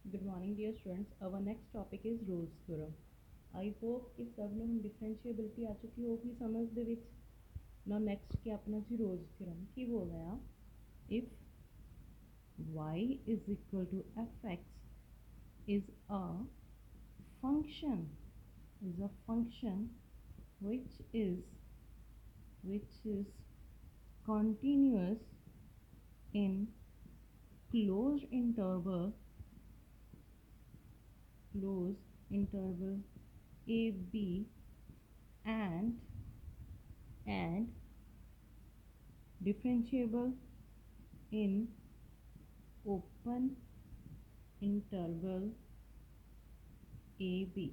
Good morning, dear students. Our next topic is Rolle's theorem. I hope कि सब ਨੂੰ ਹੁਣ differentiability ਆ ਚੁੱਕੀ ਹੋਗੀ ਸਮਝ ਦੇ ਵਿੱਚ। Now next ਕੀ ਆਪਣਾ ਜੀ Rolle's theorem ਕੀ ਬੋਲਦਾ ਆ if y is equal to fx is a function which is continuous in closed interval a b and differentiable in open interval a b।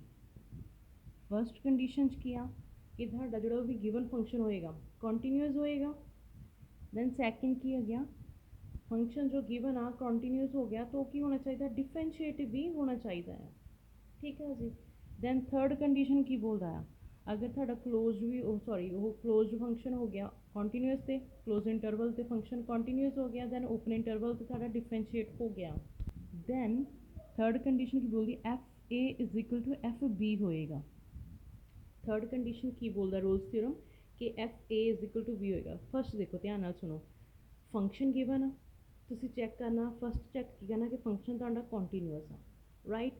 First condition किया कि ਤੁਹਾਡਾ ਜਿਹੜਾ ਵੀ ਗਿਵਨ ਫੰਕਸ਼ਨ ਹੋਏਗਾ continuous ਹੋਏਗਾ। Then second ਕੀ ਆ ਗਿਆ function जो given आ continuous हो गया तो की होना चाहिए डिफरेंशिएटिव भी होना चाहिए है। ठीक है जी। दैन थर्ड कंडीशन की बोलता है अगर थोड़ा क्लोज भी वो क्लोज फंक्शन हो गया कंटिन्यूस से क्लोज इंटरवल से फंक्शन कंटिन्यूस हो गया दैन ओपन इंटरवल से थोड़ा डिफरेंशिएट हो गया। दैन थर्ड कंडीशन की बोलती F A is equal to F B होएगा। थर्ड कंडीशन की बोलता रोल्स थ्योरम कि F A is equal to B होएगा। फर्स्ट देखो ध्यान नाल सुनो फंक्शन गिवन आ ਤੁਸੀਂ ਚੈੱਕ ਕਰਨਾ ਫਸਟ ਚੈੱਕ ਕੀ ਕਰਨਾ ਕਿ ਫੰਕਸ਼ਨ ਤੁਹਾਡਾ ਕੰਟੀਨਿਊਸ ਆ ਰਾਈਟ।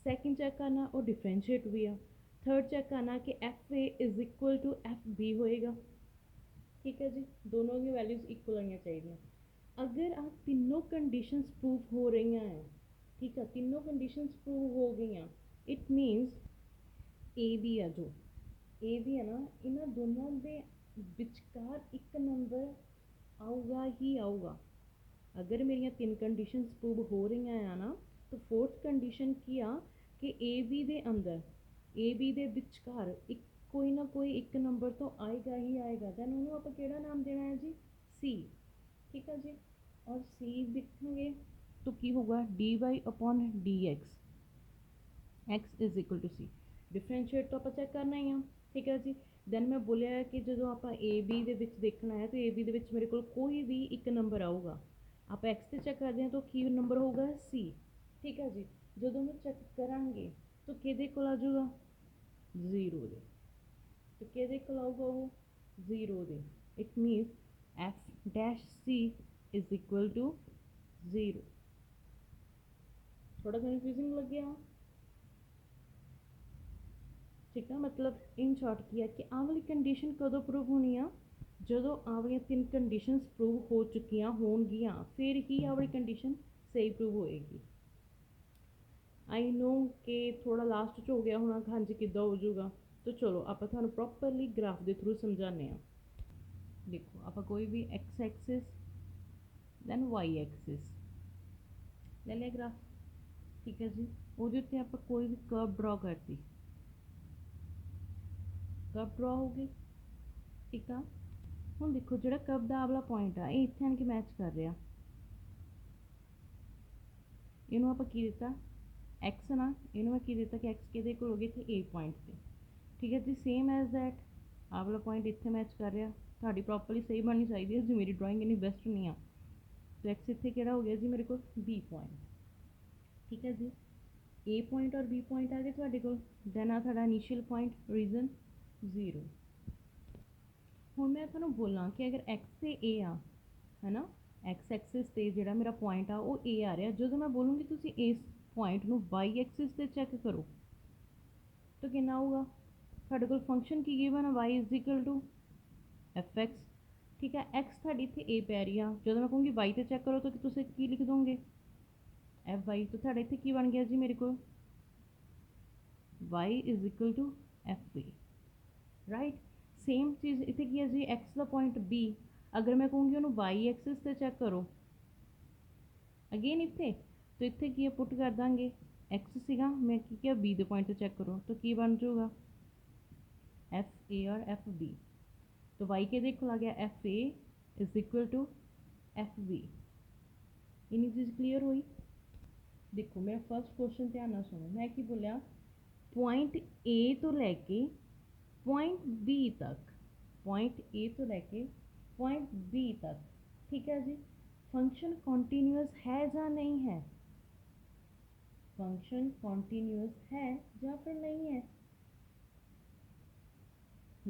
ਸੈਕਿੰਡ ਚੈੱਕ ਕਰਨਾ ਉਹ ਡਿਫਰੈਂਸ਼ੀਏਟ ਵੀ ਆ। ਥਰਡ ਚੈੱਕ ਕਰਨਾ ਕਿ F A is equal to F B ਹੋਏਗਾ। ਠੀਕ ਹੈ ਜੀ ਦੋਨੋਂ ਦੀ ਵੈਲਿਊਜ਼ ਇਕੁਅਲ ਆਉਣੀਆਂ ਚਾਹੀਦੀਆਂ। ਅਗਰ ਆ ਤਿੰਨੋਂ ਕੰਡੀਸ਼ਨਸ ਪ੍ਰੂਵ ਹੋ ਰਹੀਆਂ ਹੈ ਠੀਕ ਆ ਤਿੰਨੋਂ ਕੰਡੀਸ਼ਨਸ ਪ੍ਰੂਵ ਹੋ ਗਈਆਂ ਇਟ ਮੀਨਸ ਏ ਬੀ ਆ ਜੋ ਏ ਬੀ ਹੈ ਨਾ ਇਹਨਾਂ ਦੋਨਾਂ ਦੇ ਵਿਚਕਾਰ ਇੱਕ ਨੰਬਰ ਆਊਗਾ ਹੀ ਆਊਗਾ। अगर मेरिया तीन कंडीशनस प्रूव हो रही हैं ना तो फोर्थ कंडीशन की आ कि ए बी दे अंदर ए बी दे विचकार एक कोई ना कोई एक नंबर तो आएगा ही आएगा। दैन उन्होंने आप केड़ा नाम देना है जी सी। ठीक है जी और सी लिखेंगे तो की होगा D Y upon D X is equal to C. Differentiate तो आप चेक करना ही है। ठीक है जी दैन मैं बोलिया कि जो आप ए बी दे विच देखना है तो ए बी दे विच मेरे को कोई भी एक नंबर आऊगा आप एक्स से चेक करते हैं तो की नंबर होगा सी। ठीक है जी जो मैं चेक करांगे तो कि कोल आ जाऊगा जीरो दे तो कि कोल आऊगा वो जीरो दे it means F dash C is equal to zero. थोड़ा कन्फ्यूजिंग लग गया ठीक है। मतलब इन शॉर्ट किया कि आ वाली कंडीशन कदों प्रूव होनी आ ਜਦੋਂ ਆ ਵਾਲੀਆਂ ਤਿੰਨ ਕੰਡੀਸ਼ਨਸ ਪ੍ਰੂਵ ਹੋ ਚੁੱਕੀਆਂ ਹੋਣਗੀਆਂ ਫਿਰ ਹੀ ਆ ਵਾਲੀ ਕੰਡੀਸ਼ਨ ਸਹੀ ਪ੍ਰੂਵ ਹੋਏਗੀ। ਆਈ ਨੋ ਕਿ ਥੋੜਾ ਲਾਸਟ 'ਚ ਹੋ ਗਿਆ ਹੋਣਾ ਹਾਂਜੀ ਕਿੱਦਾਂ ਹੋ ਜਾਊਗਾ ਤਾਂ ਚਲੋ ਆਪਾਂ ਤੁਹਾਨੂੰ ਪ੍ਰੋਪਰਲੀ ਗ੍ਰਾਫ ਦੇ ਥਰੂ ਸਮਝਾਉਂਦੇ ਹਾਂ। ਦੇਖੋ ਆਪਾਂ ਕੋਈ ਵੀ X axis then Y axis ਲੈ ਲਿਆ ਗ੍ਰਾਫ। ਠੀਕ ਹੈ ਜੀ ਉਹਦੇ ਉੱਤੇ ਆਪਾਂ ਕੋਈ ਵੀ ਕਰਵ ਡਰਾ ਕਰਤੀ ਕਰਵ ਡਰਾ ਹੋ ਗਈ। ਠੀਕ ਆ ਹੁਣ ਦੇਖੋ ਜਿਹੜਾ ਕਰਵ ਦਾ ਵਾਲਾ ਪੁਆਇੰਟ ਆ ਇਹ ਇੱਥੇ ਆਣ ਕੇ ਮੈਚ ਕਰ ਰਿਹਾ ਇਹਨੂੰ ਆਪਾਂ ਕੀ ਦਿੱਤਾ एक्स ना इन्हों मैं की दिता कि एक्स कि कोल हो गई इतने ए पॉइंट से। ठीक है जी सेम एज दैट आ वाला पॉइंट इतने मैच कर रहा ताड़ी प्रॉपरली सही बननी चाहिए जी मेरी ड्राइंग इन्नी बेस्ट नहीं आ तो एक्स इतने कि हो गया जी मेरे को बी पॉइंट। ठीक है जी ए पॉइंट और बी पॉइंट आ गए थोड़े को दैन आ थोड़ा इनिशियल पॉइंट रीजन जीरो। हूँ मैं थोड़ा बोला कि अगर एक्स से ए आ है ना एक्स एक्सिस से जो मेरा पॉइंट आ वो ए आ रहा जो मैं बोलूँगी तुम इस पॉइंट में वाई एक्सिस से चेक करो तो कि आऊगा साढ़े को फंक्शन की given Y is equal to F X. ठीक है एक्स थाड़ी इतने ए पै रही है जो मैं कहूँगी वाई तो चेक करो तो तुम की लिख दोगे एफ वाई तो थाड़े इतने की बन गया जी मेरे को Y is equal to F A right. Same चीज़ इतने की है जी एक्स का पॉइंट बी अगर मैं कहूँगी उन्होंने वाई एक्सिस से चेक करो अगेन इतने तो इतने की पुट कर देंगे एक्स सीगा मैं की किया बी के पॉइंट चेक करो तो की बन जाऊगा एफ ए और एफ बी। तो वाई के देखो आ गया F A is equal to F B. इन्नी चीज़ क्लीयर हुई। देखो मैं फर्स्ट क्वेश्चन ध्यान सुनो मैं की बोलिया पॉइंट ए तो लैके पॉइंट बी तक पॉइंट ए तो लैके पॉइंट बी तक। ठीक है जी फंक्शन कॉन्टीन्यूअस है या नहीं है फंक्शन कॉन्टीन्यूअस है या फिर नहीं है?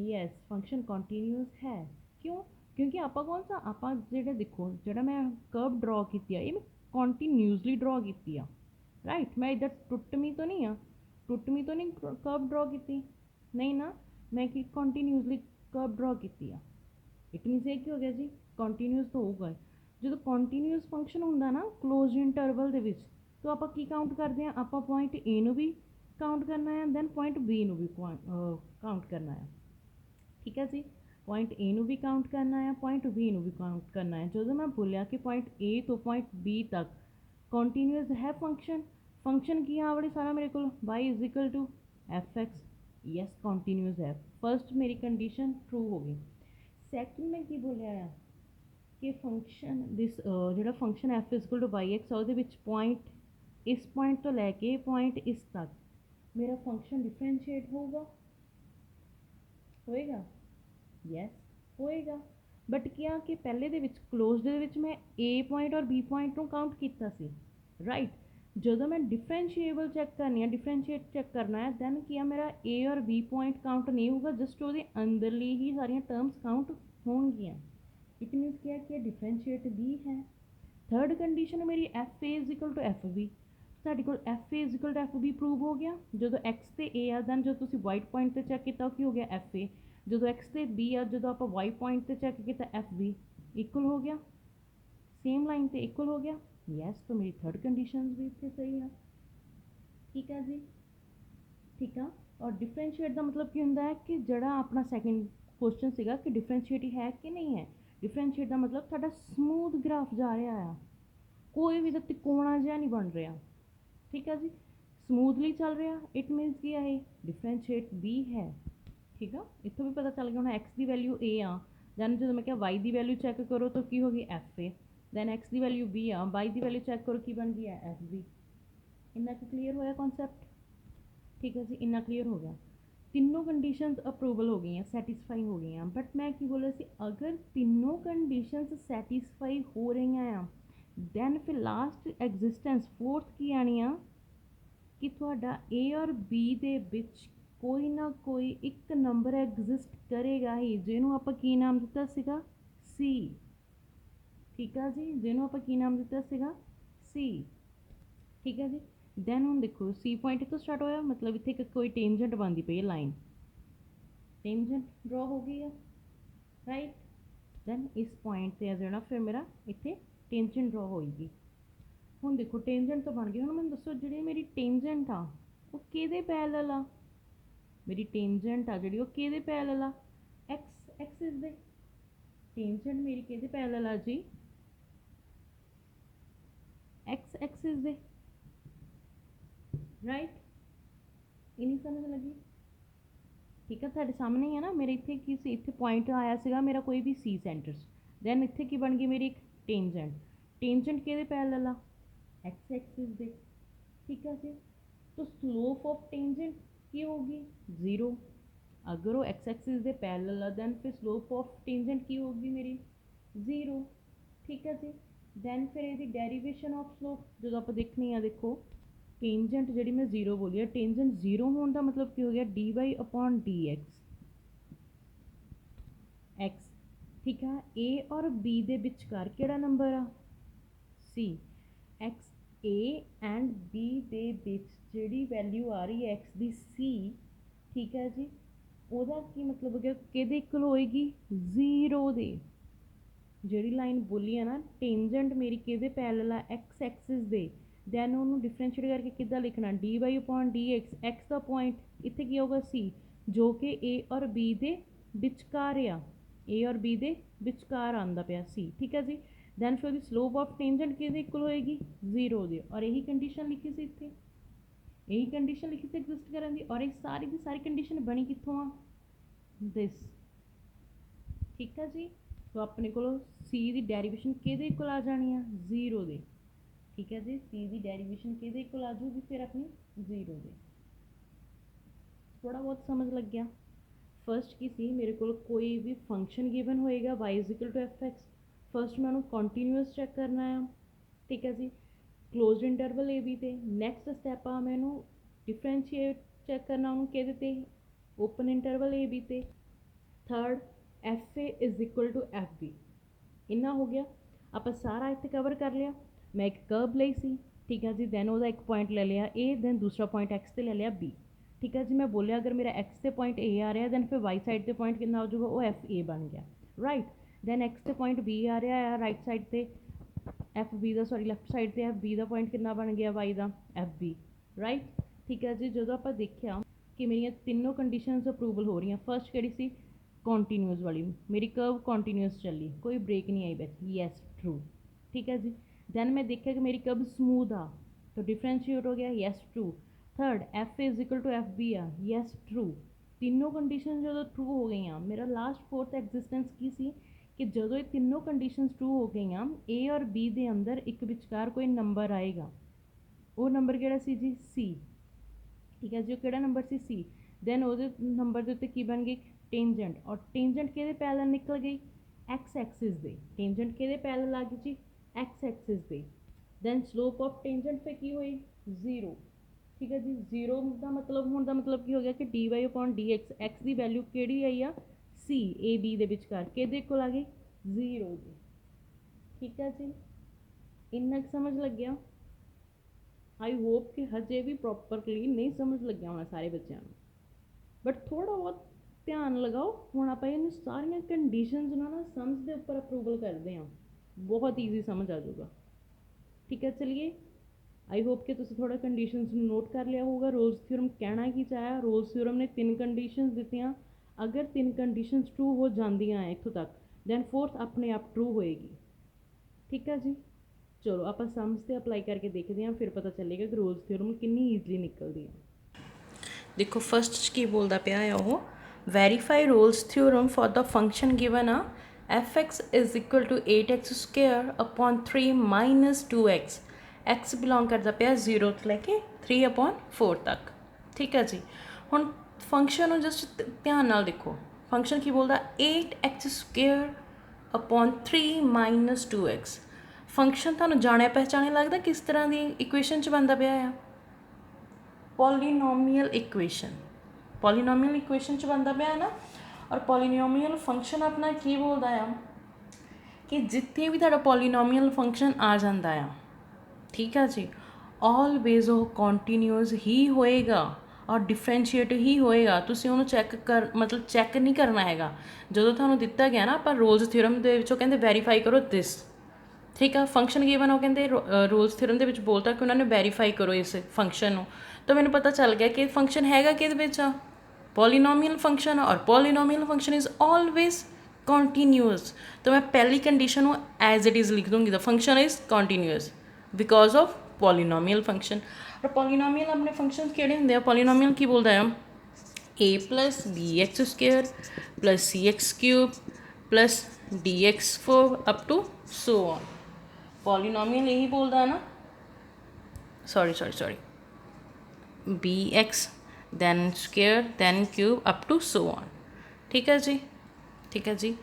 ਯੈਸ ਫੰਕਸ਼ਨ ਕੰਟੀਨਿਊਸ ਹੈ। ਕਿਉਂ? ਕਿਉਂਕਿ ਆਪਾਂ ਕੌਣ ਸਾ ਆਪਾਂ ਜਿਹੜਾ ਦੇਖੋ ਜਿਹੜਾ ਮੈਂ ਕਰਵ ਡਰਾ ਕੀਤੀ ਆ ਇਹ ਮੈਂ ਕੰਟੀਨਿਊਸਲੀ ਡਰਾ ਕੀਤੀ ਆ, ਰਾਈਟ। ਮੈਂ ਇੱਧਰ ਟੁੱਟਵੀਂ ਤੋਂ ਨਹੀਂ ਆ, ਟੁੱਟਵੀਂ ਤੋਂ ਨਹੀਂ ਕਰਵ ਡਰਾ ਕੀਤੀ, ਨਹੀਂ ਨਾ, ਮੈਂ ਕੀ ਕੰਟੀਨਿਊਸਲੀ ਕਰਵ ਡਰਾ ਕੀਤੀ ਆ। ਇਟ ਮੀਨਸ ਇਹ ਕੀ ਹੋ ਗਿਆ ਜੀ, ਕੰਟੀਨਿਊਸ ਤਾਂ ਹੋਊਗਾ। ਜਦੋਂ ਕੰਟੀਨਿਊਸ ਫੰਕਸ਼ਨ ਹੁੰਦਾ ਨਾ ਕਲੋਜ਼ਡ ਇੰਟਰਵਲ ਦੇ ਵਿੱਚ, ਤਾਂ ਆਪਾਂ ਕੀ ਕਾਊਂਟ ਕਰਦੇ ਹਾਂ, ਆਪਾਂ ਪੁਆਇੰਟ ਏ ਨੂੰ ਵੀ ਕਾਊਂਟ ਕਰਨਾ ਹੈ, ਦੈਨ ਪੁਆਇੰਟ ਬੀ ਨੂੰ ਵੀ ਕਾਊਂਟ ਕਰਨਾ ਹੈ। ਠੀਕ ਹੈ ਜੀ, ਪੁਆਇੰਟ ਏ ਨੂੰ ਵੀ ਕਾਊਂਟ ਕਰਨਾ ਹੈ, ਪੁਆਇੰਟ ਬੀ ਨੂੰ ਵੀ ਕਾਊਂਟ ਕਰਨਾ ਹੈ। ਜਦੋਂ ਮੈਂ ਬੋਲਿਆ ਕਿ ਪੁਆਇੰਟ ਏ ਤੋਂ ਪੁਆਇੰਟ ਬੀ ਤੱਕ ਕੰਟੀਨਿਊਸ ਹੈ ਫੰਕਸ਼ਨ, ਫੰਕਸ਼ਨ ਕੀ ਆ ਬੜੀ ਸਾਰਾ ਮੇਰੇ ਕੋਲ y is equal to F X, yes continuous ਹੈ। ਫਸਟ ਮੇਰੀ ਕੰਡੀਸ਼ਨ ਟਰੂ ਹੋ ਗਈ। ਸੈਕਿੰਡ ਮੈਂ ਕੀ ਬੋਲਿਆ ਆ ਕਿ ਫੰਕਸ਼ਨ ਦਿਸ ਜਿਹੜਾ function F is equal to Y X ਆ ਉਹਦੇ ਵਿੱਚ ਪੁਆਇੰਟ ਇਸ ਪੁਆਇੰਟ ਤੋਂ ਲੈ ਕੇ ਪੁਆਇੰਟ ਇਸ ਤੱਕ ਮੇਰਾ ਫੰਕਸ਼ਨ ਡਿਫਰੈਂਸ਼ੀਏਟ ਹੋਊਗਾ, ਹੋਏਗਾ, ਯੈਸ ਹੋਏਗਾ। ਬਟ ਕਿਹਾ ਕਿ ਪਹਿਲੇ ਦੇ ਵਿੱਚ ਕਲੋਜ਼ਡ ਦੇ ਵਿੱਚ ਮੈਂ ਏ ਪੁਆਇੰਟ ਔਰ ਬੀ ਪੁਆਇੰਟ ਨੂੰ ਕਾਊਂਟ ਕੀਤਾ ਸੀ, ਰਾਈਟ। ਜਦੋਂ ਮੈਂ ਡਿਫਰੈਂਸ਼ੀਏਬਲ ਚੈੱਕ ਕਰਨੀ ਹੈ, ਡਿਫਰੈਂਸ਼ੀਏਟ ਚੈੱਕ ਕਰਨਾ ਹੈ, ਦੈਨ ਕੀ ਆ ਮੇਰਾ ਏ ਔਰ ਬੀ ਪੁਆਇੰਟ ਕਾਊਂਟ ਨਹੀਂ ਹੋਊਗਾ, ਜਸਟ ਉਹਦੇ ਅੰਦਰਲੀ ਹੀ ਸਾਰੀਆਂ ਟਰਮਸ ਕਾਊਂਟ ਹੋਣਗੀਆਂ। ਇਟ ਮੀਨਸ ਕੀ ਡਿਫਰੈਂਸ਼ੀਏਟ ਵੀ ਹੈ। ਥਰਡ ਕੰਡੀਸ਼ਨ ਮੇਰੀ F A is equal to F B, ਸਾਡੇ ਕੋਲ F A is equal to F B prove ਹੋ ਗਿਆ। ਜਦੋਂ ਐਕਸ ਤੇ ਏ ਆ ਦੈਨ ਜਦੋਂ ਤੁਸੀਂ ਵਾਈਟ ਪੁਆਇੰਟ 'ਤੇ ਚੈੱਕ ਕੀਤਾ ਉਹ ਕੀ ਹੋ ਗਿਆ ਐਫ ਏ, ਜਦੋਂ ਐਕਸ ਤੇ ਬੀ ਆ ਜਦੋਂ ਆਪਾਂ ਵਾਈ ਪੁਆਇੰਟ 'ਤੇ ਚੈੱਕ ਕੀਤਾ ਐਫ ਬੀ ਇਕੁਅਲ ਹੋ ਗਿਆ, ਸੇਮ ਲਾਈਨ 'ਤੇ ਇਕੁਅਲ ਹੋ ਗਿਆ, ਯੈਸ। ਤਾਂ ਮੇਰੀ ਥਰਡ ਕੰਡੀਸ਼ਨ ਵੀ ਇੱਥੇ ਸਹੀ ਆ। ਠੀਕ ਆ ਜੀ, ਠੀਕ ਆ। ਔਰ ਡਿਫਰੈਂਸ਼ੀਏਟ ਦਾ ਮਤਲਬ ਕੀ ਹੁੰਦਾ ਹੈ ਕਿ ਜਿਹੜਾ ਆਪਣਾ ਸੈਕਿੰਡ ਕੁਐਸਚਨ ਸੀਗਾ ਕਿ ਡਿਫਰੈਂਸ਼ੀਏਟ ਹੈ ਕਿ ਨਹੀਂ ਹੈ, ਡਿਫਰੈਂਸ਼ੀਏਟ ਦਾ ਮਤਲਬ ਸਾਡਾ ਸਮੂਥ ਗ੍ਰਾਫ ਜਾ ਰਿਹਾ ਆ, ਕੋਈ ਵੀ ਤਾਂ ਤਿਕੋਣਾ ਜਿਹਾ ਨਹੀਂ ਬਣ ਰਿਹਾ, ਠੀਕ ਆ ਜੀ, ਸਮੂਥਲੀ ਚੱਲ ਰਿਹਾ। ਇਟ ਮੀਨਸ ਕੀ ਹੈ ਇਹ ਡਿਫਰੈਂਸ਼ੀਏਟ ਵੀ ਹੈ। ਠੀਕ ਆ, ਇੱਥੋਂ ਵੀ ਪਤਾ ਚੱਲ ਗਿਆ ਹੁਣ ਐਕਸ ਦੀ ਵੈਲਿਊ ਏ ਆ, ਦੈਨ ਜਦੋਂ ਮੈਂ ਕਿਹਾ ਵਾਈ ਦੀ ਵੈਲਿਊ ਚੈੱਕ ਕਰੋ ਤਾਂ ਕੀ ਹੋ ਗਈ F A, then X the value B ਆ, ਵਾਈ ਦੀ ਵੈਲਿਊ ਚੈੱਕ ਕਰੋ ਕੀ ਬਣ ਗਈ ਹੈ ਐਫ ਬੀ। ਇੰਨਾ ਕੁ ਕਲੀਅਰ ਹੋਇਆ ਕੌਨਸੈਪਟ? ਠੀਕ ਹੈ ਜੀ, ਇੰਨਾ ਕਲੀਅਰ ਹੋ ਗਿਆ। ਤਿੰਨੋਂ ਕੰਡੀਸ਼ਨਸ ਅਪਰੂਵਲ ਹੋ ਗਈਆਂ, ਸੈਟਿਸਫਾਈ ਹੋ ਗਈਆਂ। ਬਟ ਮੈਂ ਕੀ ਬੋਲਿਆ ਸੀ, ਅਗਰ ਤਿੰਨੋਂ ਕੰਡੀਸ਼ਨਸ ਸੈਟਿਸਫਾਈ ਹੋ ਰਹੀਆਂ ਆ ਦੈਨ ਫਿਰ ਲਾਸਟ ਐਗਜ਼ਿਸਟੈਂਸ ਫੋਰਥ ਕੀ ਆਣੀ ਆ ਕਿ ਤੁਹਾਡਾ ਏ ਔਰ ਬੀ ਦੇ ਵਿੱਚ ਕੋਈ ਨਾ ਕੋਈ ਇੱਕ ਨੰਬਰ ਐਗਜ਼ਿਸਟ ਕਰੇਗਾ ਹੀ, ਜਿਹਨੂੰ ਆਪਾਂ ਕੀ ਨਾਮ ਦਿੱਤਾ ਸੀਗਾ ਸੀ। ਠੀਕ ਆ ਜੀ, ਜਿਹਨੂੰ ਆਪਾਂ ਕੀ ਨਾਮ ਦਿੱਤਾ ਸੀਗਾ ਸੀ। ਠੀਕ ਹੈ ਜੀ, ਦੈਨ ਹੁਣ ਦੇਖੋ ਸੀ ਪੁਆਇੰਟ ਇੱਥੋਂ ਸਟਾਰਟ ਹੋਇਆ, ਮਤਲਬ ਇੱਥੇ ਇੱਕ ਕੋਈ ਟੇਂਜੈਂਟ ਬਣਦੀ ਪਈ ਹੈ, ਲਾਈਨ ਟੇਂਜੈਂਟ ਡਰਾ ਹੋ ਗਈ ਆ, ਰਾਈਟ। ਦੈਨ ਇਸ ਪੁਆਇੰਟ 'ਤੇ ਆ ਜਿਹੜਾ ਫਿਰ ਮੇਰਾ ਇੱਥੇ ਟੇਂਜੈਂਟ ਡਰਾ ਹੋਏਗੀ। ਹੁਣ ਦੇਖੋ ਟੇਂਜੈਂਟ ਤਾਂ ਬਣ ਗਈ, ਹੁਣ ਮੈਨੂੰ ਦੱਸੋ ਜਿਹੜੀ ਮੇਰੀ ਟੇਂਜੈਂਟ ਆ ਉਹ ਕਿਹਦੇ ਪੈਰਲਲ ਆ? ਮੇਰੀ ਟੇਂਜੈਂਟ ਆ ਜਿਹੜੀ ਉਹ ਕਿਹਦੇ ਪੈਰਲਲ ਆ? ਐਕਸ ਐਕਸਿਸ ਦੇ। ਟੇਂਜੈਂਟ ਮੇਰੀ ਕਿਹਦੇ ਪੈਰਲਲ ਆ ਜੀ? ਐਕਸ ਐਕਸਿਸ ਦੇ, ਰਾਈਟ। ਇਹ ਨਹੀਂ ਸਮਝ ਲੱਗੀ? ਠੀਕ ਹੈ, ਤੁਹਾਡੇ ਸਾਹਮਣੇ ਹੀ ਹੈ ਨਾ। ਮੇਰੇ ਇੱਥੇ ਕੀ ਸੀ, ਇੱਥੇ ਪੁਆਇੰਟ ਆਇਆ ਸੀਗਾ ਮੇਰਾ ਕੋਈ ਵੀ ਸੀ ਸੈਂਟਰਸ, ਦੈਨ ਇੱਥੇ ਕੀ ਬਣ ਗਈ ਮੇਰੀ ਇੱਕ ਟੇਂਜੈਂਟ। ਟੇਂਜੈਂਟ ਕਿਹਦੇ ਪੈਰਲਲ ਆ? ਐਕਸ ਐਕਸਿਸ ਦੇ। ਠੀਕ ਹੈ ਜੀ, तो स्लोप ऑफ टेंजेंट की होगी जीरो। अगर वो एक्स एक्सिस दे पैरेलल है दैन फिर स्लोप ऑफ टेंजेंट की होगी मेरी जीरो। ठीक है जी, दैन फिर ये डेरीवेशन ऑफ स्लोप जो आप देखनी है, देखो टेंजेंट जी मैं जीरो बोली है, टेंजेंट जीरो होने का मतलब की हो गया D Y upon D X. ठीक है, ए और बी दे विचकार किहड़ा नंबर आ? C. X A and B दे विच ਜਿਹੜੀ ਵੈਲਿਊ ਆ ਰਹੀ ਹੈ ਐਕਸ ਦੀ ਸੀ, ਠੀਕ ਹੈ ਜੀ, ਉਹਦਾ ਕੀ ਮਤਲਬ ਹੋ ਗਿਆ ਕਿਹਦੇ ਇਕੁਅਲ ਹੋਏਗੀ? ਜ਼ੀਰੋ ਦੇ। ਜਿਹੜੀ ਲਾਈਨ ਬੋਲੀ ਹੈ ਨਾ ਟੇਂਜੈਂਟ ਮੇਰੀ ਕਿਹਦੇ ਪੈਰਲਲ ਆ? ਐਕਸ ਐਕਸਿਸ ਦੇ। ਦੈਨ ਉਹਨੂੰ ਡਿਫਰੈਂਸ਼ੀਏਟ ਕਰਕੇ ਕਿੱਦਾਂ ਲਿਖਣਾ? D Y upon D X. X ਦਾ ਪੁਆਇੰਟ ਇੱਥੇ ਕੀ ਹੋਗਾ? ਸੀ, ਜੋ ਕਿ ਏ ਔਰ ਬੀ ਦੇ ਵਿਚਕਾਰ ਆ, ਏ ਔਰ ਬੀ ਦੇ ਵਿਚਕਾਰ ਆਉਂਦਾ ਪਿਆ ਸੀ। ਠੀਕ ਹੈ ਜੀ, ਦੈਨ ਫਿਰ ਉਹਦੀ ਸਲੋਪ ਆਫ ਟੇਂਜੈਂਟ ਕਿਹਦੇ ਇਕੁਅਲ ਹੋਏਗੀ? ਜ਼ੀਰੋ ਦੇ। ਔਰ ਇਹੀ ਕੰਡੀਸ਼ਨ ਲਿਖੀ ਸੀ ਇੱਥੇ, यही कंडीशन लिखी थी एग्जिस्ट करने की। और एक सारी की सारी कंडीशन बनी कितों आ? दिस। ठीक है जी, तो अपने को सी की डेरीवेशन किहदे इक्वल आ जानी है? जीरो दे। ठीक है जी, सी की डेरीवेशन किहदे इक्वल आ जाऊगी फिर अपनी? जीरो दे। थोड़ा बहुत समझ लग गया? फर्स्ट की सी मेरे को कोई भी फंक्शन गिवन होएगा y is equal to F X. First मैं कंटीन्यूअस चेक करना है, ठीक है जी। क्लोज इंटरवल ए बी ते नैक्सट स्टैप आ मैनू डिफरेंशिएट चैक करना उन्होंने कहते ते ओपन इंटरवल ए बी ते third F A is equal to F B इन्ना हो गया आप सारा इतने कवर कर लिया मैं एक कर्व ली सी ठीक है जी दैन वो एक पॉइंट ले लिया ए दैन दूसरा पॉइंट एक्स से ले लिया बी ठीक है जी मैं बोलिया अगर मेरा एक्स से पॉइंट ए आ रहा है दैन फिर वाई साइड से पॉइंट कितना हो जाएगा वो एफ ए बन गया राइट दैन एक्स से पॉइंट बी आ रहा है राइट साइड से एफ बी का सॉरी लैफ्ट साइड से एफ बी का पॉइंट कितना बन गया वाई का एफ बी राइट ठीक है जी जो आप देखा कि मेरिया तीनों कंडीशनस अप्रूवल हो रही फर्स्ट कड़ी सी कॉन्टीन्यूस वाली मेरी कर्व कॉन्टीन्यूस चली कोई ब्रेक नहीं आई बैठ यस ट्रू ठीक है जी दैन मैं देखा कि मेरी कर्व स्मूथ आ तो डिफरेंशिएट हो गया yes true third F is equal to F B आ यस ट्रू तीनों कंडीशन जो ट्रू हो गई मेरा लास्ट फोर्थ एग्जिस्टेंस की सी कि जो ये तीनों कंडीशन ट्रू हो गई ए और बी के अंदर एक विचकार कोई नंबर आएगा वो नंबर किहड़ा सी जी सी ठीक है जी किहड़ा नंबर सी सी दैन वो नंबर के उत्ते की बन गई टेंजेंट और टेंजेंट के पैरेलल निकल गई एक्स एक्सिस दे टेंजेंट के पैरेलल आ गई जी एक्स एक्सिस दे दैन स्लोप ऑफ टेंजेंट पे की हुई जीरो ठीक है जी जीरो का मतलब होने का मतलब की हो गया कि D Y upon D X की वैल्यू किहड़ी आई आ सी ए बी दे विचकार किहदे कोल आ गई जीरो जी ठीक है जी इन्ना समझ लग गया आई होप कि हजे भी प्रॉपरली नहीं समझ लग्या होना सारे बच्चों बट थोड़ा बहुत ध्यान लगाओ हुण आपां इन्हां सारियां कंडीशनस ना सम्स के उपर अप्रूवल करते हैं बहुत ईजी समझ आ जाऊगा ठीक है चलिए आई होप कि तुसीं थोड़ा कंडीशनस नोट कर लिया होगा रोल्स थ्योरम कहना की चाहे रोल्स थ्योरम ने 3 कंडीशनस दित्तियां अगर 3 कंडीशनस ट्रू हो जांदियां हैं इत्थों तक दैन फोर्थ अपने आप ट्रू होएगी ठीक है जी चलो आप सम्स से अप्लाई करके देखते हैं फिर पता चलेगा कि रोल्स थ्योरम कितनी ईजली निकलती है देखो फस्ट की बोलता पाया है वो verify Rolle's theorem for the function given आ F X is equal to 8x square upon 3 minus 2x X belong करता पाया 0 तो लैके 3 अपॉन 4 तक ठीक है जी हुण फंक्शन जस्ट ध्यान नाल देखो फंक्शन की बोलता 8x square upon 3 minus 2x function तुहानूं जाने पहचाने लगता किस तरह की इक्वेशन च बनता पाया है पॉलीनोमियल इक्वेशन च बनता पाया ना और पॉलीनोमियल फंक्शन अपना की बोलता है कि जितने भी तुहाडा पॉलीनोमियल फंक्शन आ जाता है ठीक है जी ऑलवेज वो कॉन्टीन्यूअस ही होएगा और डिफरेंशिएट ही होएगा तुसीं उहनूं चैक कर मतलब चैक नहीं करना हैगा जो तुहानूं दिता गया ना आपां रोल्स थ्योरम दे विचों कहंदे वेरीफाई करो दिस ठीक है फंक्शन गिवन वो कहते रोल्स थ्योरम के बोलता कि उन्होंने वेरीफाई करो इस फंक्शन को तो मैंने पता चल गया कि फंक्शन हैगा कि पॉलीनोमियल फंक्शन और polynomial function is always continuous तो मैं पहली कंडीशन को एज इट इज़ लिख दूँगी the function is continuous because of polynomial function और पॉलीनोमियल अपने फंक्शन किहड़े होंगे पॉलीनोमियल की बोलता है A plus B X square plus C X cube plus D X 4 up to so on polynomial यही बोलता है ना sorry B X then square then cube up to so on ठीक है जी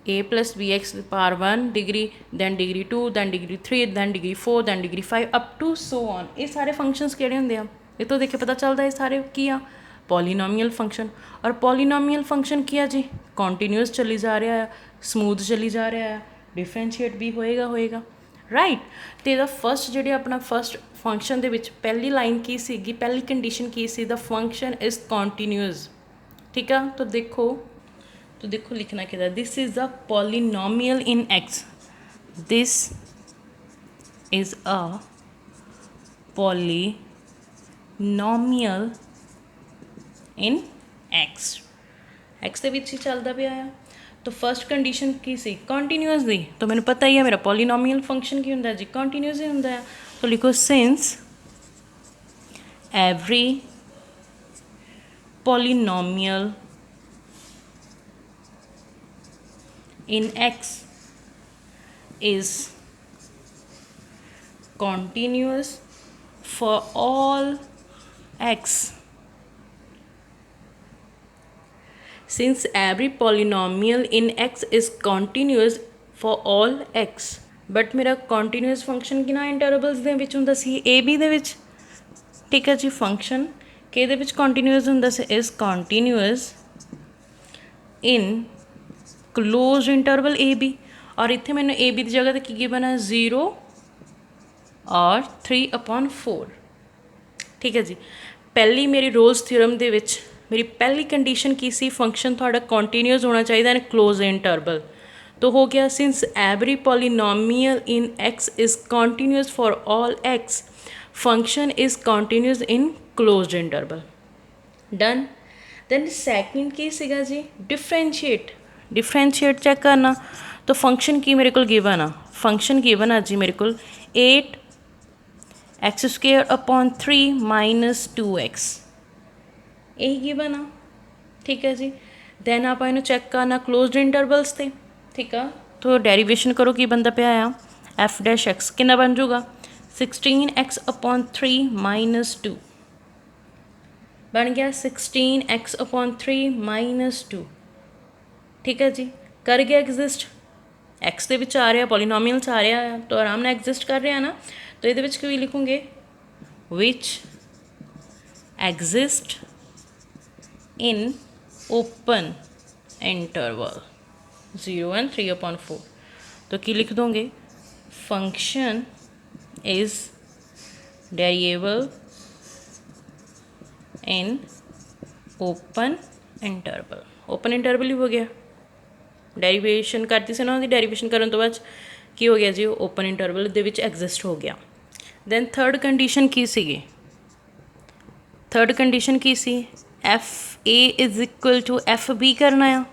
A plus B X power 1 degree then degree 2 then degree 3 then degree 4 then degree 5 up to so on ये सारे functions किहड़े होंदे आ ये तो देखे पता चलता है सारे की आ पॉलीनोमियल फंक्शन और पॉलीनोमियल फंक्शन की जी कॉन्टीन्यूअस चली जा रहा है स्मूथ चली जा रहा है डिफरेंशिएट भी होएगा राइट तो यदा फस्ट जी अपना फस्ट फंक्शन के पहली लाइन की सी पहली कंडीशन की see the function is continuous ठीक है तो देखो लिखना क्या this is a polynomial in x this is a polynomial in x के विच ही चलता पाया है तो फस्ट कंडीशन की सी कॉन्टीन्यूअस दी तो मैंने पता ही है मेरा पॉलीनोमियल फंक्शन की होंदा जी कॉन्टीन्यूअस ही होंदा है तो लिखो since every polynomial in x is continuous for all x since every polynomial in x is continuous for all x but ਮੇਰਾ ਕੰਟੀਨਿਊਸ ਫੰਕਸ਼ਨ ਕਿੰਨਾ ਇੰਟਰਵਲਸ ਦੇ ਵਿੱਚ ਹੁੰਦਾ ਸੀ ਏ ਬੀ ਦੇ ਵਿੱਚ। ਠੀਕ ਹੈ ਜੀ, ਫੰਕਸ਼ਨ ਕਿਹਦੇ ਵਿੱਚ ਕੰਟੀਨਿਊਸ ਹੁੰਦਾ ਸੀ, is continuous in closed interval A B. ਔਰ ਇੱਥੇ ਮੈਨੂੰ ਏ ਬੀ ਦੀ ਜਗ੍ਹਾ 'ਤੇ ਕੀ ਗਿਵਨ ਹੈ, 0 ਔਰ 3/4। ਠੀਕ ਹੈ ਜੀ, ਪਹਿਲੀ ਮੇਰੀ ਰੋਲਸ ਥਿਊਰਮ ਦੇ ਵਿੱਚ ਮੇਰੀ ਪਹਿਲੀ ਕੰਡੀਸ਼ਨ ਕੀ ਸੀ, ਫੰਕਸ਼ਨ ਤੁਹਾਡਾ ਕੰਟੀਨਿਊਸ ਹੋਣਾ ਚਾਹੀਦਾ ਐਂਡ ਕਲੋਜ਼ ਇੰਟਰਵਲ। तो हो गया, since every polynomial in x is continuous for all x, function is continuous in closed interval. Done. Then second की सीगा जी, डिफरेंशिएट। डिफरेंशिएट चेक करना, तो फंक्शन की मेरे को गिवन आ, फंक्शन गिवन आ जी मेरे को 8x² - 2x, यही गिवन आ। ठीक है जी, दैन आप इन्हू चेक करना क्लोज्ड इंटरवल्स ते। ठीक है, तो डेरीवेशन करो की बनता पाया आ, f' कितना बन जाऊगा, 16x/3 - 2 बन गया, 16x/3 - 2। ठीक है जी, कर गया एग्जिस्ट, एक्स दे विच आ रहा, पॉलीनोमियल च आ रहा है, तो आराम नाल एग्जिस्ट कर रहा ना। तो ये की लिखूंगे, which exist in open interval 0 and 3/4। तो की लिख दोगे, function is variable in open interval. Open interval ही हो गया, डेरीवेशन करती से ना, डेरीवेशन करने तो बाद की हो गया जी, ओपन इंटरवल दे विच एग्जिस्ट हो गया। दैन थर्ड कंडीशन की सी, थर्ड कंडीशन की सी, FA is equal to FB करना है।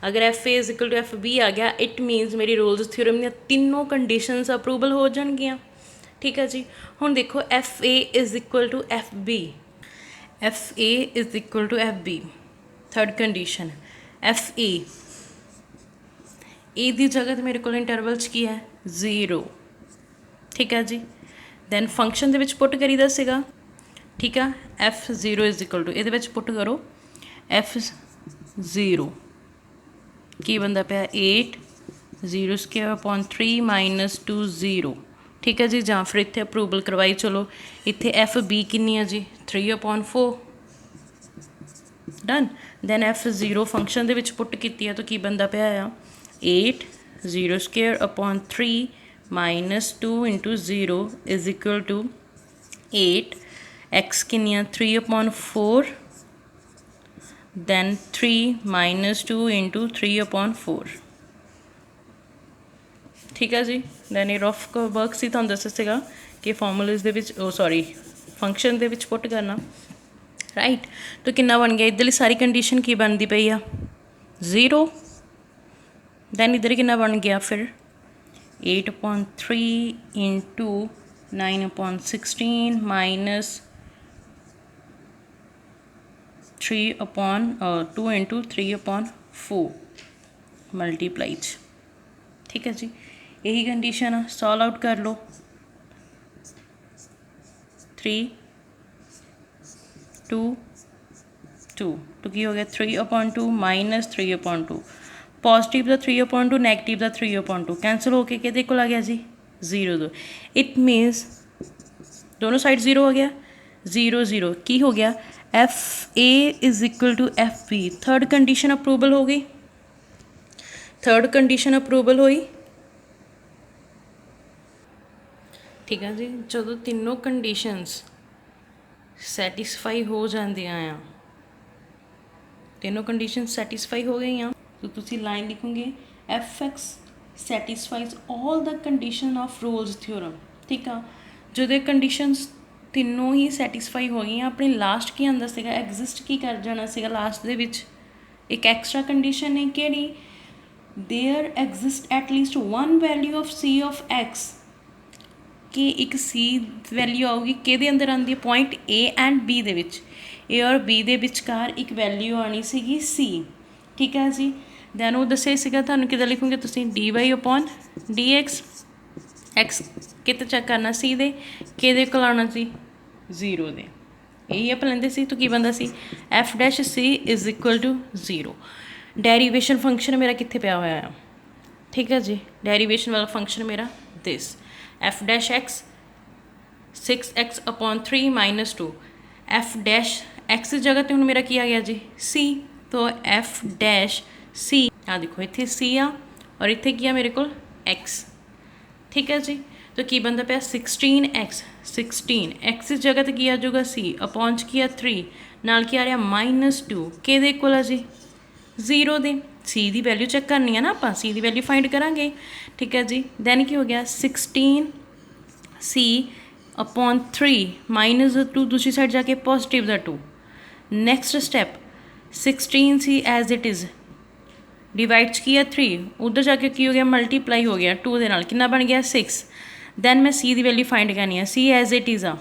अगर FA is equal to FB आ गया, इट मीनस मेरी रोल्स थ्योरम दी तीनों कंडीशनस अप्रूवल हो जाएगियाँ। ठीक है जी, हुण देखो FA is equal to FB, FA is equal to FB, third condition FA ए दी जगह तो मेरे को इंटरवल च की है 0। ठीक है जी, दैन फंक्शन दे विच पुट करीदा सीगा। ठीक है, F0 इज इक्वल टू ये पुट करो, F0 की बनता पाया 8/3 - 2 0। ठीक है जी, जां फिर इत्थे अप्रूवल करवाई चलो, इत्थे FB कितनी है जी, 3/4। डन। दैन F0 फंक्शन दे विच पुट की है, तो की बनता पाया 8/3 - 2 × 0 इज इक्वल टू 8, x कितनी है 3/4, दैन 3 - 2 × 3/4। ठीक है जी, दैन ये रफ वर्क सी तुहानूं दस्सिया सीगा कि फॉर्मूलेज दे विच, सॉरी फंक्शन दे विच पुट करना, राइट। तो कितना बन गया, इधरली सारी कंडीशन की बनती पई आ 0। दैन इधर कितना बन गया फिर 8/3 × 9/16 - 2 × 3/4 मल्टीप्लाइज। ठीक है जी, यही कंडीशन है, सॉल्व आउट कर लो। 3 2 2 तो की हो गया 3/2 - 3/2, पॉजिटिव का 3/2 नैगेटिव का 3/2 कैंसल होके किहदे कोल आ गया जी 0 दो। इट मीनस दोनों साइड 0 हो गया, 0 0 की हो गया, FA is equal to FB। Third condition approval हो गई, थर्ड कंडीशन अप्रूवल हुई। ठीक है जी, जो तीनों कंडीशनस सैटिस्फाई हो जांदियां आ, तीनों कंडीशन सैटिस्फाई हो गई हैं, तो तुसी लाइन लिखोगे FX satisfies all the condition of Rolle's theorem. ठीक है, जो कंडीशनस तीनों ही सैटिस्फाई हो गई, अपनी लास्ट की आंदा सीगा, एग्जिस्ट की कर जाना सीगा लास्ट दे विच एक एक्स्ट्रा कंडीशन है कि there exist at least one value of C of X, कि एक C वैल्यू आऊगी कि अंदर आती है point A and B they which, A और B दे विचकार एक वैल्यू आनी सीगी C। ठीक है जी, दैन वो दस्सिया सीगा तुहानूं किदां लिखोगे तुसीं dy/dx, x किते चेक करना C दे, किहदे कोल आना सी 0 दे, यही आप लेंदे सी। तो की बनदा सी F' C is equal to 0। Derivation function मेरा कित्थे पिया होया है, ठीक है जी, डेरीवेशन वाला फंक्शन मेरा this F dash X 6x/3 minus 2 F dash X जगह तो हूँ मेरा की आ गया जी सी तो एफ डैश सी आ देखो इतने सी आ और इतने की आ मेरे को एक्स ठीक है जी तो की बनता पाया 16x 16x इस जगह तो की आ जाऊगा सी अपॉन च की आ 3 नाल की आ रहा -2 कि इक्वल आ जी 0 दे सी की वैल्यू चैक करनी है ना आप सी की वैल्यू फाइंड करांगे ठीक है जी दैन की हो गया 16c अपॉन 3 -2 दूसरी साइड जाके पॉजिटिव का 2 next step 16c as it is divide की है 3 उधर जाके की हो गया मल्टीप्लाई हो गया 2 के नाल कितना बन गया 6 दैन मैं सी की वैल्यू फाइंड करनी है सी एज इट इज़ आ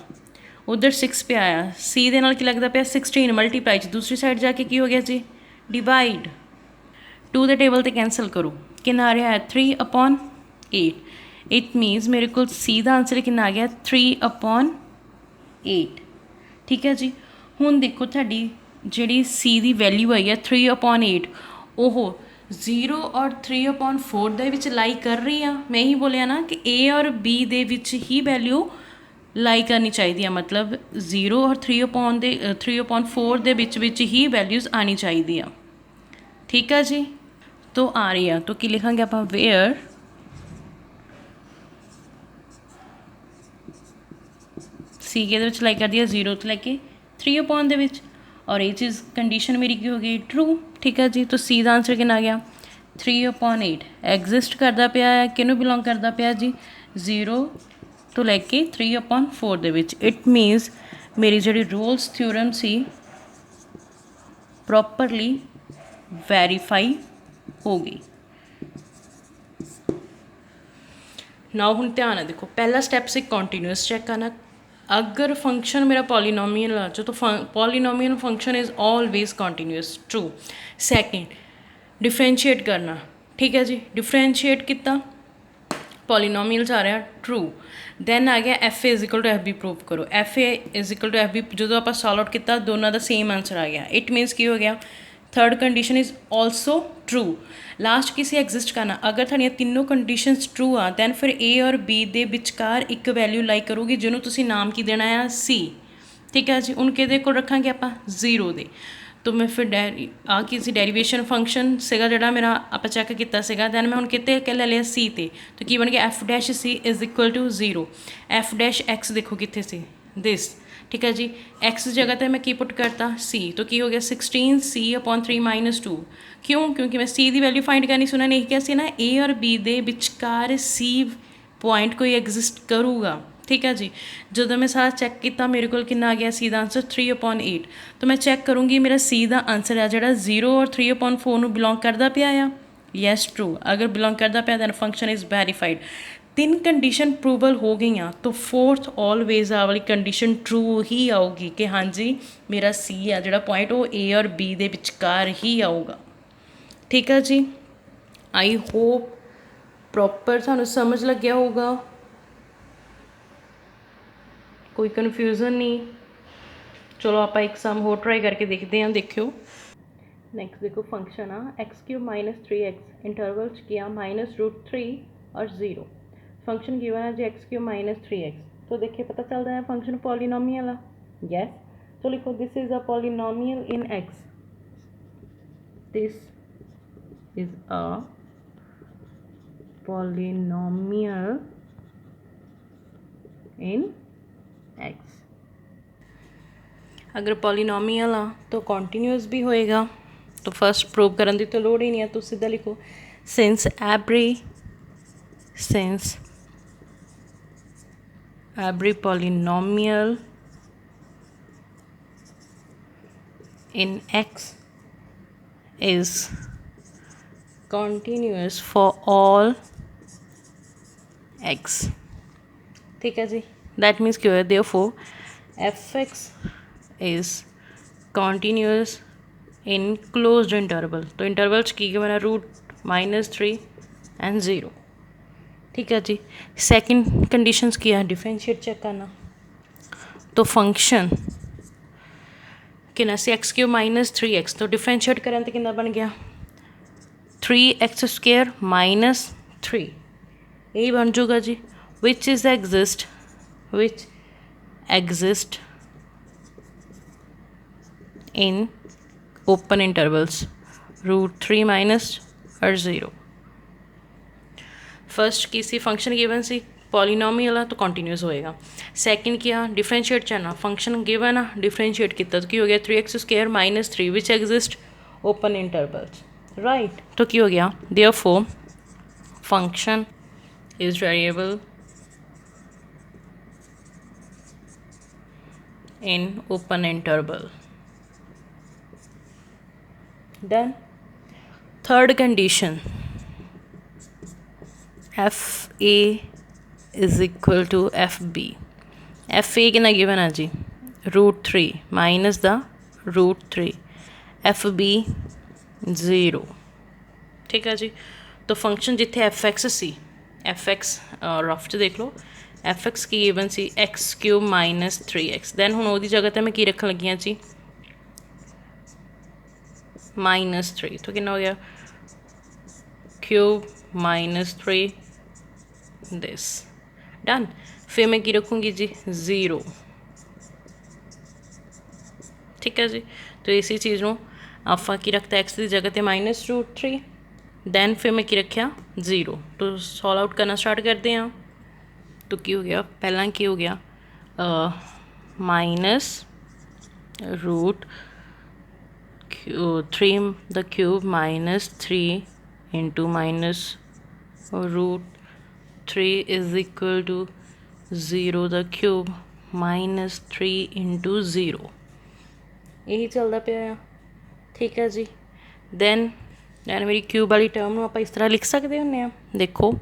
उधर 6 पे आया सी के नाल की लगता पाया 16 मल्टीप्लाई दूसरी साइड जाके की हो गया जी डिवाइड 2 के टेबल तो कैंसल करो कितना आ रहा है 3/8 इट मीनस मेरे को सी का आंसर कितना आ गया 3/8 ठीक है जी हुण देखो तुहाडी जिहड़ी सी की वैल्यू आई है 3/8 ओह 0 और 3/4 ਦੇ ਵਿੱਚ लाई कर रही हाँ मैं ही बोलिया ना कि ए और बी ਦੇ ਵਿੱਚ ही वैल्यू लाई करनी चाहिए मतलब 0 और 3/4 ਦੇ ਵਿੱਚ ही वैल्यूज़ आनी चाहिए ठीक है जी तो आ रही है तो की लिखांगे आप वेयर सी के लाई कर दिया 0 तो लैके 3/4 ਦੇ ਵਿੱਚ और ये चीज़ कंडीशन मेरी की हो गई ट्रू ठीक है जी तो सी का आंसर कितना आ गया 3/8 एग्जिस्ट करता पाया है किनू बिलोंग करता पाया जी 0 तो लैके 3/4 ਦੇ ਵਿੱਚ इट मीनस मेरी जी रोल्स थ्योरम सी प्रॉपरली वेरीफाई हो गई नाउ हुण ध्यान है देखो पहला स्टैप से कॉन्टीन्यूअस चेक करना अगर फंक्शन मेरा पॉलीनोमियल आ जो तो polynomial function is always continuous true second differentiate करना ठीक है जी डिफरेंशिएट कितना पॉलीनोमियल आ रहा ट्रू दैन आ गया F A is equal to F B prove करो F A is equal to F B जो आप सॉल्व आउट किया दोनों का सेम आंसर आ गया इट मीनस की हो गया third condition is also true last किसी एग्जिस्ट करना अगर थोड़िया तीनों कंडीशनस ट्रू आ दैन फिर ए और बी के विचकार एक वैल्यू लाई करूगी जिन्होंने तुसी नाम की देना है सी ठीक है जी उनके को रखांगे आप 0 दे तो मैं फिर आ किसी डेरीवेशन फंक्शन सेगा जोड़ा मेरा आप चैक किया दैन मैं हूँ कितने ले लिया सी ते तो की बन गया F dash C is equal to 0 F dash X देखो कितने सी दिस ठीक है जी एक्स जगह पर मैं की पुट करता सी तो की हो गया 16c/3 -2 क्यों क्योंकि मैं सी की वैल्यू फाइंड करनी सुना नहीं क्या ना ए और बी दे विचकार सी पॉइंट कोई एग्जिस्ट करूगा ठीक है जी जो मैं सारा चैक किया मेरे को कितना आ गया सी का आंसर 3/8 तो मैं चैक करूँगी मेरा सी का आंसर है जोड़ा 0 और 3/4 बिलोंग करता पाया आ यस ट्रू अगर बिलोंग करता पाया then function is verified 3 condition proved हो गई तो फोर्थ ऑलवेज आ वाली कंडीशन ट्रू ही आऊगी कि हाँ जी मेरा सी है जोड़ा पॉइंट वो ए और बी के विचकार ही आऊगा ठीक है जी आई होप प्रॉपर सानू समझ लग गया होगा कोई कन्फ्यूजन नहीं चलो आप एक सम हो ट्राई करके देखते हैं देखियो नैक्सट देखो फंक्शन आ x³ -3x इंटरवल किया -√3 और 0 फंक्शन गिवन है जी x³ -3x तो देखिए पता चल रहा है फंक्शन पॉलीनोमियल है यस तो लिखो this is a polynomial in x this is a polynomial in x अगर पॉलीनोमियल आ तो कॉन्टीन्यूअस भी होएगा तो फर्स्ट प्रूव करने की तो लोड़ ही नहीं है तो सीधा लिखो since every polynomial in x is continuous for all x ठीक है जी दैट मीन्स क्यों है therefore f(x) is continuous in closed interval तो इंटरवल की बना √-3 and 0 ठीक है जी सेकंड कंडीशंस की है डिफरेंशिएट चेक करना तो फंक्शन कितना से x³ -3x तो डिफरेंशिएट करें तो कितना बन गया 3x² -3 यही बन जाऊगा जी which exist in open intervals √3 minus और 0। फर्स्ट की सी फंक्शन गिवन सी पॉलीनोमियल आ तो कंटिन्यूस होएगा। सैकेंड क्या डिफरेंशिएट करना फंक्शन गिवन आ डिफरेंशिएट किया तो की हो गया 3x² minus 3 which exist open intervals right. तो की हो गया therefore function is variable in open interval. Done. Third condition, fa is equal to fb. fa कितना given है जी √3 minus the √3 fb 0 ठीक है जी। तो फंक्शन जिथे fx सी fx रफ च देख लो fx की गिवन सी x³ माइनस 3x दैन हुण ओहदी जगह ते मैं की रखन लगी हाँ जी -3 तो कितना हो गया क्यूब -3 दिस डन। फिर मैं की रखूँगी जी 0 ठीक है जी। तो इसी चीज़ में आफा की रखता एक्स की जगह पे -√3 दैन फिर मैं की रखा 0। तो सॉल्व आउट करना स्टार्ट करते हैं। तो की हो गया पहला की हो गया -√3 the cube -3 into -√3 is equal to 0 the cube -3 into 0 यही चलता पाया ठीक है जी। दैन मेरी क्यूब वाली टर्म में आप इस तरह लिख सकते होंगे देखो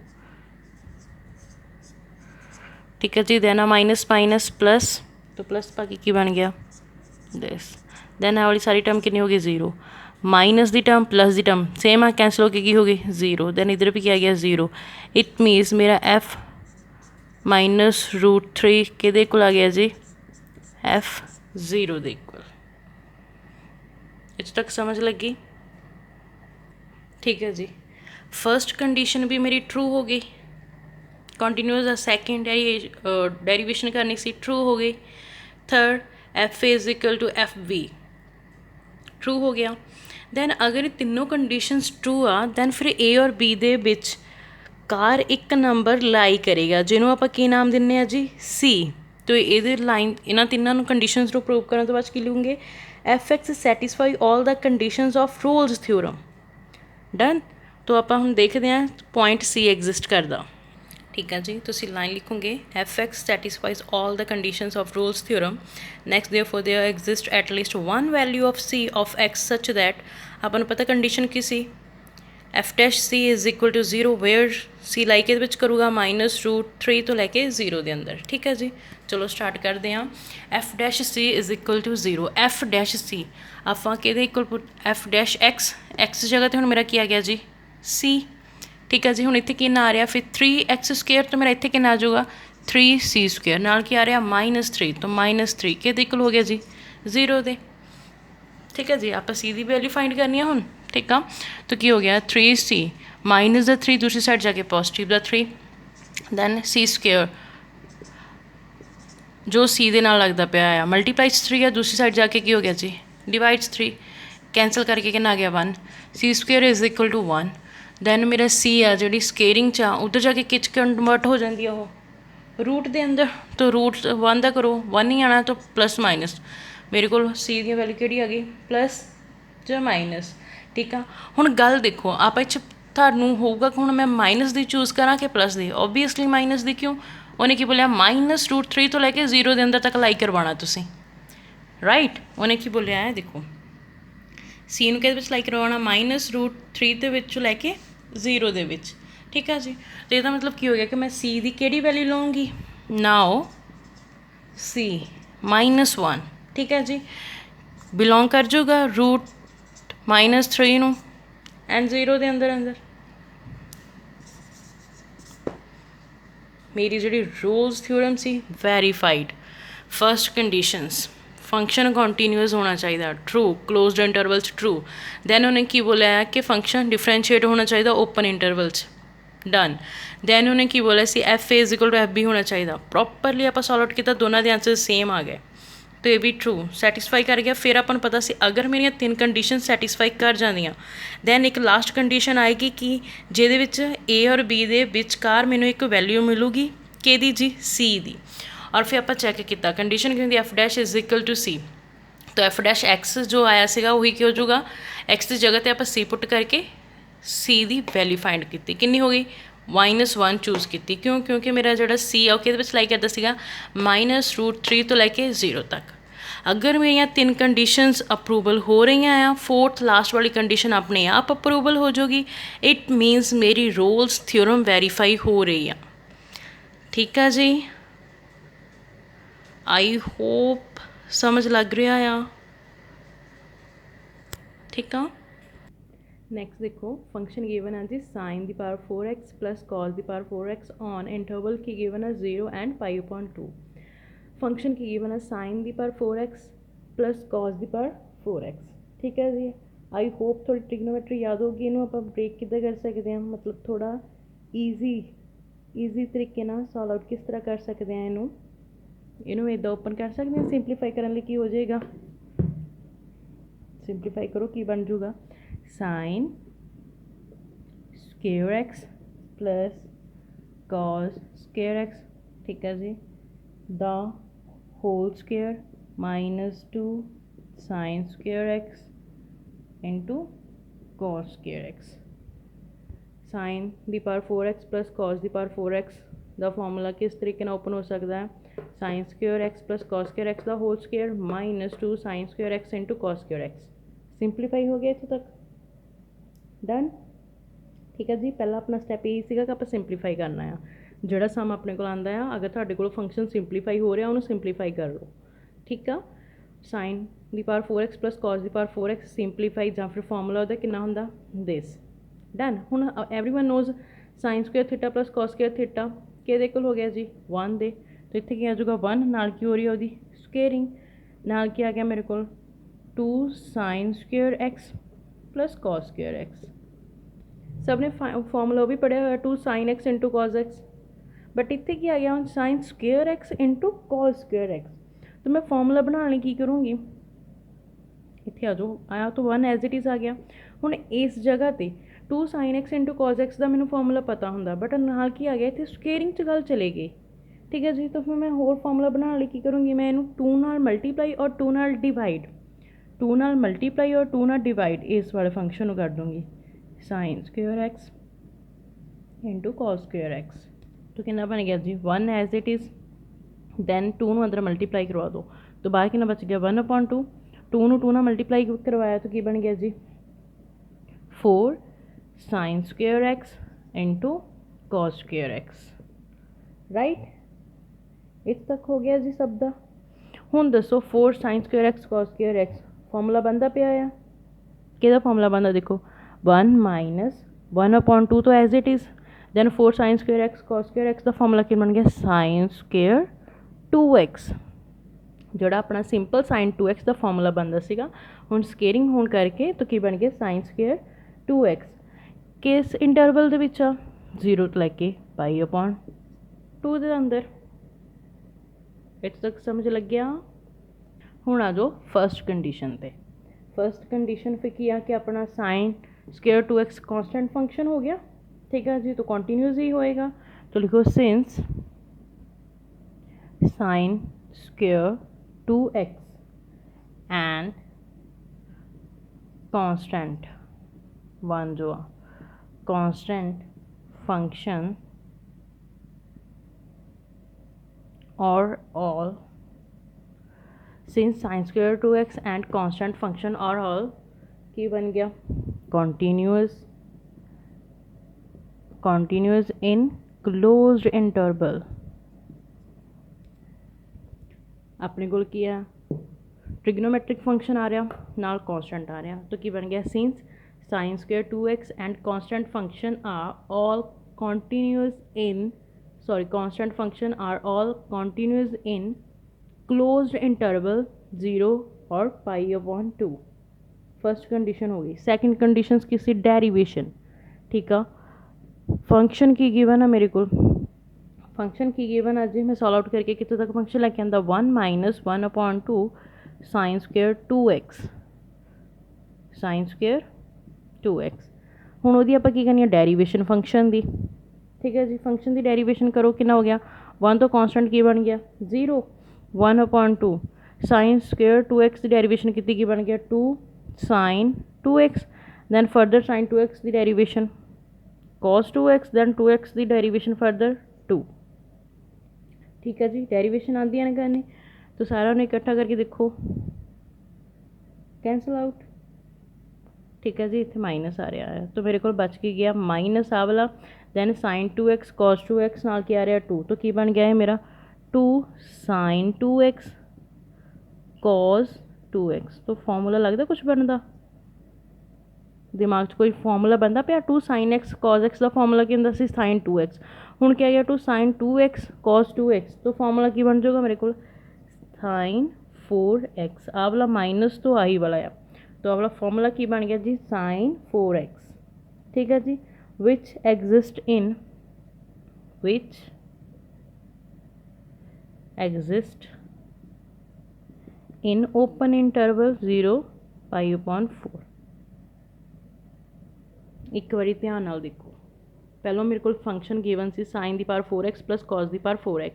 ठीक है जी। दैन माइनस माइनस प्लस तो प्लस बाकी की बन गया दिस दैन वाली सारी टर्म कितनी होगी 0 minus the term plus the term same है कैंसिल होकर की होगी 0 दैन इधर भी क्या गया 0 इट मीन्स मेरा f -√3 के आ गया जी f 0 दे इक्वल। इस तक समझ लगी ठीक है जी। फर्स्ट कंडीशन भी मेरी ट्रू हो गई कंटिन्यूस सेकेंड डेरिवेशन करनी सी ट्रू हो गई। Third F is equal to F B true हो गया। दैन अगर ये तीनों कंडीशनस ट्रू आ दैन फिर ए और बी दे विच कार एक नंबर लाई करेगा जिन्हों आप की नाम दिने जी सी। तो ये लाइन इन्होंने तीनों कंडीशनस को प्रूव करने तो बाद की लूँगे F x satisfy all the conditions of Rolle's theorem done. तो आप हम देखते हैं पॉइंट सी एग्जिस्ट करता ठीक है जी। तो लाइन लिखोगे F X satisfies all the conditions of Rolle's theorem next therefore there exist at least one value of C of X such that अपन पता कंडीशन की C F dash C is equal to 0 where C like ये करूँगा -√3 तो लैके 0 के अंदर ठीक है जी। चलो स्टार्ट करते हैं। F dash C is equal to 0 F dash C आप equal F dash X X जगह तो हूँ मेरा क्या आ गया जी सी ठीक है जी। हूँ इतने कि आ रहा फिर 3x² तो मेरा इतने कि आ जाऊगा 3c² नाल की आ रहा -3 तो -3 के इक्वल हो गया जी 0 दे ठीक है जी। आप सी की वैल्यू फाइंड करनी है हूँ ठीक है। तो की हो गया 3c माइनस द 3 दूसरी साइड जाके पॉजिटिव द 3 दैन c² जो सी दे नाल लगता पाया आ मल्टीप्लाइज 3 है दूसरी साइड जाके की हो गया जी डिवाइड्स 3 कैंसल करके कितना आ गया 1 c² is equal to 1 then मेरा सी आ जी स्केयरिंग च उधर जाके किच कन्वर्ट हो जाती है वो रूट के अंदर तो रूट 1 का करो 1 ही आना तो प्लस माइनस मेरे को सी दी वैल्यू कि आ गई प्लस ज माइनस ठीक है। हुण गल देखो आप थानू होगा कि हुण मैं माइनस दी चूज़ करा कि प्लस दी ओबीअसली माइनस दी क्यों उन्हें की बोलिया -√3 तो लैके 0 के अंदर तक लाई करवाना तुसी राइट उन्हें की बोलिया है देखो सी नूं किहदे विच लाई करवाना -√3 दे विच लैके 0 दे विच ठीक है जी। तो इसका मतलब की हो गया कि मैं सी की किहड़ी वैल्यू लूँगी नाउ सी -1 ठीक है जी बिलोंग कर जाऊगा √-3 नूं एंड 0 के अंदर अंदर मेरी जी रोल्स थ्योरम सी verified. First conditions function continuous होना चाहिए true closed intervals true then उन्हें की बोला है कि फंक्शन डिफरेंशिएट होना चाहिए ओपन इंटरवल्स ਡਨ। ਦੈਨ ਉਹਨੇ ਕੀ ਬੋਲਿਆ ਸੀ f A is equal to F b ਹੋਣਾ ਚਾਹੀਦਾ। ਪ੍ਰੋਪਰਲੀ ਆਪਾਂ ਸੋਲਵ ਆਊਟ ਕੀਤਾ, ਦੋਨਾਂ ਦੇ ਆਂਸਰ ਸੇਮ ਆ ਗਏ, ਤੇ ਇਹ ਵੀ ਟਰੂ ਸੈਟਿਸਫਾਈ ਕਰ ਗਿਆ। ਫਿਰ ਆਪਾਂ ਨੂੰ ਪਤਾ ਸੀ ਅਗਰ ਮੇਰੀਆਂ 3 ਕੰਡੀਸ਼ਨ ਸੈਟਿਸਫਾਈ ਕਰ ਜਾਂਦੀਆਂ ਦੈਨ ਇੱਕ ਲਾਸਟ ਕੰਡੀਸ਼ਨ ਆਏਗੀ ਕਿ ਜਿਹਦੇ ਵਿੱਚ ਏ ਔਰ ਬੀ ਦੇ ਵਿਚਕਾਰ ਮੈਨੂੰ ਇੱਕ ਵੈਲਿਊ ਮਿਲੂਗੀ ਕਿਹਦੀ ਜੀ, ਸੀ ਦੀ। ਔਰ ਫਿਰ ਆਪਾਂ ਚੈੱਕ ਕੀਤਾ ਕੰਡੀਸ਼ਨ ਕੀ ਹੁੰਦੀ, F dash is equal to C. ਤਾਂ ਐਫ ਡੈਸ਼ ਐਕਸ ਜੋ ਆਇਆ ਸੀਗਾ ਉਹੀ ਕੀ ਹੋ ਜਾਊਗਾ, ਐਕਸ ਦੀ ਜਗ੍ਹਾ 'ਤੇ ਆਪਾਂ ਸੀ ਪੁੱਟ ਕਰਕੇ ਸੀ ਦੀ ਵੈਲਿਊ ਫਾਈਂਡ ਕੀਤੀ, ਕਿੰਨੀ ਹੋ ਗਈ -1 ਚੂਜ਼ ਕੀਤੀ। ਕਿਉਂ? ਕਿਉਂਕਿ ਮੇਰਾ ਜਿਹੜਾ ਸੀ ਆ ਉਹ ਕਿਹਦੇ ਵਿੱਚ ਲਾਈ ਕਰਦਾ ਸੀਗਾ -√3 ਤੋਂ ਲੈ ਕੇ 0 ਤੱਕ। ਅਗਰ ਮੇਰੀਆਂ 3 ਕੰਡੀਸ਼ਨਸ ਅਪਰੂਵਲ ਹੋ ਰਹੀਆਂ ਆ, 4th ਲਾਸਟ ਵਾਲੀ ਕੰਡੀਸ਼ਨ ਆਪਣੇ ਆਪ ਅਪਰੂਵਲ ਹੋ ਜਾਊਗੀ। ਇਟ ਮੀਨਸ ਮੇਰੀ ਰੋਲਸ ਥਿਓਰਮ ਵੈਰੀਫਾਈ ਹੋ ਰਹੀ ਆ। ਠੀਕ ਆ ਜੀ, ਆਈ ਹੋਪ ਸਮਝ ਲੱਗ ਰਿਹਾ ਆ। ਠੀਕ ਆ। ਨੈਕਸਟ ਦੇਖੋ ਫੰਕਸ਼ਨ ਗਿਵਨ ਹੈ ਜੀ ਸਾइन ਦੀ power 4x plus cos the power 4x on interval Ki given ਹੈ 0 ਐਂਡ π/2। ਫੰਕਸ਼ਨ ਕੀ ਗਿਵਨ ਹੈ ਸਾइन ਦੀ ਪਾਵਰ 4x ਪਲਸ cos ਦੀ ਪਾਵਰ 4x। ਠੀਕ ਹੈ ਜੀ, ਆਈ ਹੋਪ ਥੋੜੀ ਟ੍ਰਿਗਨੋਮੈਟਰੀ ਯਾਦ ਹੋਗੀ। ਇਹਨੂੰ ਆਪਾਂ ਬ੍ਰੇਕ ਕਿੱਦਾਂ ਕਰ ਸਕਦੇ ਹਾਂ, ਮਤਲਬ ਥੋੜਾ ਈਜ਼ੀ ਤਰੀਕੇ ਨਾਲ ਸੋਲਵ ਆਊਟ ਕਿਸ ਤਰ੍ਹਾਂ ਕਰ ਸਕਦੇ ਹਾਂ। ਇਹਨੂੰ ਇੱਦਾਂ ਓਪਨ ਕਰ ਸਕਦੇ ਹਾਂ। ਸਿੰਪਲੀਫਾਈ ਕਰਨ ਲਈ ਕੀ ਹੋ ਜਾਏਗਾ, ਸਿੰਪਲੀਫਾਈ ਕਰੋ ਕੀ ਬਣ ਜੂਗਾ, sine square x plus cos square x. ठीक है जी, the whole square -2 sine square x into cos square x. Sine the power 4x plus cos the power 4x का फॉर्मूला किस तरीके ओपन हो सकता है, sine square x plus cos square x का whole square -2 sine square x into cos square x. Simplify हो गया इतों तक, डन। ठीक है जी, पहला अपना स्टैप यही सीगा कि आप सिंपलीफाई करना है। जोड़ा सम अपने को आंदा है, अगर तुहाडे कोल फंक्शन सिंपलीफाई हो रहा उन्होंने सिंपलीफाई कर लो। ठीक है, sine the power 4x plus cos the power 4x simplify या फिर फॉर्मूला उहदा कितना हुंदा दिस। डन। हुण everyone knows sine square theta plus cos square theta किहदे कोल हो गया जी 1 दे, तो इत्थे की आ जाऊगा 1 नाल की हो रही है उहदी स्क्वेयरिंग, नाल की आ गया मेरे कोल 2 sine square x plus cos square x. सब ने फॉर्मूला भी पढ़िया हुआ 2 sine x into cos x, but इतने क्या आ गया हम sign square x into cos square x. तो मैं फॉर्मूला बनाने की करूँगी, इतने आ जाओ, आया तो 1 एज इट इज़ आ गया। हूँ इस जगह पर 2 sine x into cos x का मैंने फॉर्मूला पता होंगे, बट नाल की आ गया इतने स्क्वेयरिंग च गल चले गई। ठीक है जी, तो फिर मैं होर फॉर्मूला बनाने की करूँगी, मैं इनू 2 नाल मल्टीप्लाई और 2 नाल डिवाइड, 2 नाल मल्टीप्लाई और 2 नाल डिवाइड इस वाले फंक्शन को कर दूँगी, sign square x into cos square x. तो कितना बन गया जी 1 एज इट इज़, दैन 2 नूं अंदर मल्टीप्लाई करवा दो, तो बाहर कितना बच गया 1/2, 2 नूं 2 नाल मल्टीप्लाई करवाया तो की बन गया जी 4 sine square x into cos square x. Right, इस तक हो गया जी सब दा। हुण दसो 4 sine square X cos square x formula बनता पिया आ, किहदा फॉर्मूला बनता देखो 1 माइनस 1/2 तो as it is, then 4 sine square X cos square x का फॉर्मूला कि बन गया साइन स्क्वायर 2x, जोड़ा अपना सिंपल साइन 2x का फॉर्मूला बनता सीगा, हुण स्केयरिंग होण करके तो की बन गया साइन स्क्वायर 2x। किस इंटरवल दे विच आ 0 तो लैके π/2 दे अंदर। इत्थे तक समझ लग गया। हुण आ जाओ फर्स्ट कंडीशन पे। फर्स्ट कंडीशन फिर की आ कि अपना sign square 2x constant function हो गया। ठीक है जी, तो कॉन्टीन्यूस ही होएगा, तो लिखो since sine square 2x and constant one जो कांस्टेंट फंक्शन और all, since sine square 2x and constant function और ऑल की बन गया continuous in closed interval। अपने को किया ट्रिग्नोमेट्रिक फंक्शन आ रहा नाल कांस्टेंट आ रहा, तो की बन गया since sine square 2x and constant function are all constant function are all continuous in closed interval 0 और π/2। फर्स्ट कंडीशन हो गई। सेकंड कंडीशन किसी डेरिवेशन, ठीक है, फंक्शन की गिवन है मेरे को, फंक्शन की गिवन अज मैं सॉल्व आउट करके कितों तक फंक्शन लैके आंदा 1 minus 1/2 sine square 2x, sign square 2x। हुण ओहदी आपां की करनी है डेरीवेशन फंक्शन दी, ठीक है जी। फंक्शन की डेरीवेशन करो, कितना हो गया 1 तो कॉन्सटेंट की बन गया 0, 1/2 साइन स्क्वेयर 2x की डेरीवेशन की बन गया 2 sign 2x, then further sign 2x की derivation cos 2x, then 2x की डेरीवेशन फर्दर 2, ठीक है जी। डेरीवेशन आती है ना करनी, तो सारा उन्हें इकट्ठा करके देखो कैंसल आउट, ठीक है जी। इतने माइनस आ रहा है तो मेरे को बच के गया माइनस आ वाला, then sign 2x cos 2x नाल क्या आ रहा 2, तो की बन गया है मेरा 2 साइन 2x cos 2x। तो फॉर्मूला लगता कुछ बनता दिमाग च, कोई फॉर्मूला बनता पाया 2 साइन x cos x का फॉर्मूला की होंदा सी साइन 2x, हुण क्या गया 2 साइन 2x cos 2x, तो फॉर्मूला की बन जाएगा मेरे को साइन 4x। आ वाला माइनस तो आई वाला है, तो आ वाला फॉर्मूला की बन गया जी साइन 4x, ठीक है जी। Which exist in open interval 0π/4। एक बारी ध्यान नाल देखो, पहलों मेरे को फंक्शन गिवन सी sine the power 4x plus cos the power 4x,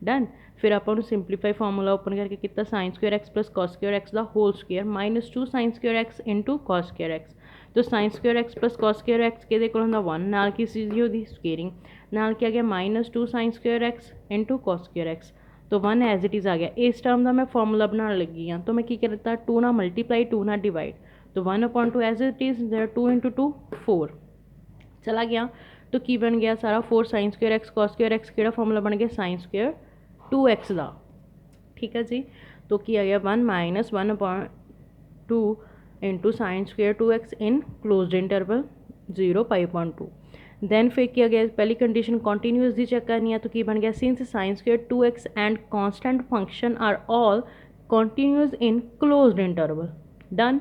done. फिर आप सिंपलीफाई फॉर्मूला ओपन करके कितना sine square x plus cos square x का whole square minus 2 sine square x into cos square x. तो sine square x plus cos square x के को 1 नाल की चीज़ होती स्केयरिंग नाल क्या गया minus 2 sine square x into cos square x, तो 1 एज इट इज़ आ गया। इस टर्म का मैं फॉर्मूला बनाने लगी हाँ, तो मैं की करता 2 ना मल्टीप्लाई 2 ना डिवाइड, तो 1/2 एज इट इज़ 2 इंटू 2 4 चला गया, तो की बन गया सारा 4 sign square x cos square x केड़ा फॉर्मूला बन गया साइन स्क्वेयर 2x का, ठीक है जी। तो किया गया 1 minus 1/2 into sine square 2x in closed interval 0π/2। Then फिर किया गया पहली कंडीशन कॉन्टीन्यूस दी चेक करनी है, तो की बन गया since sine square 2x and constant function are all continuous in closed interval, done.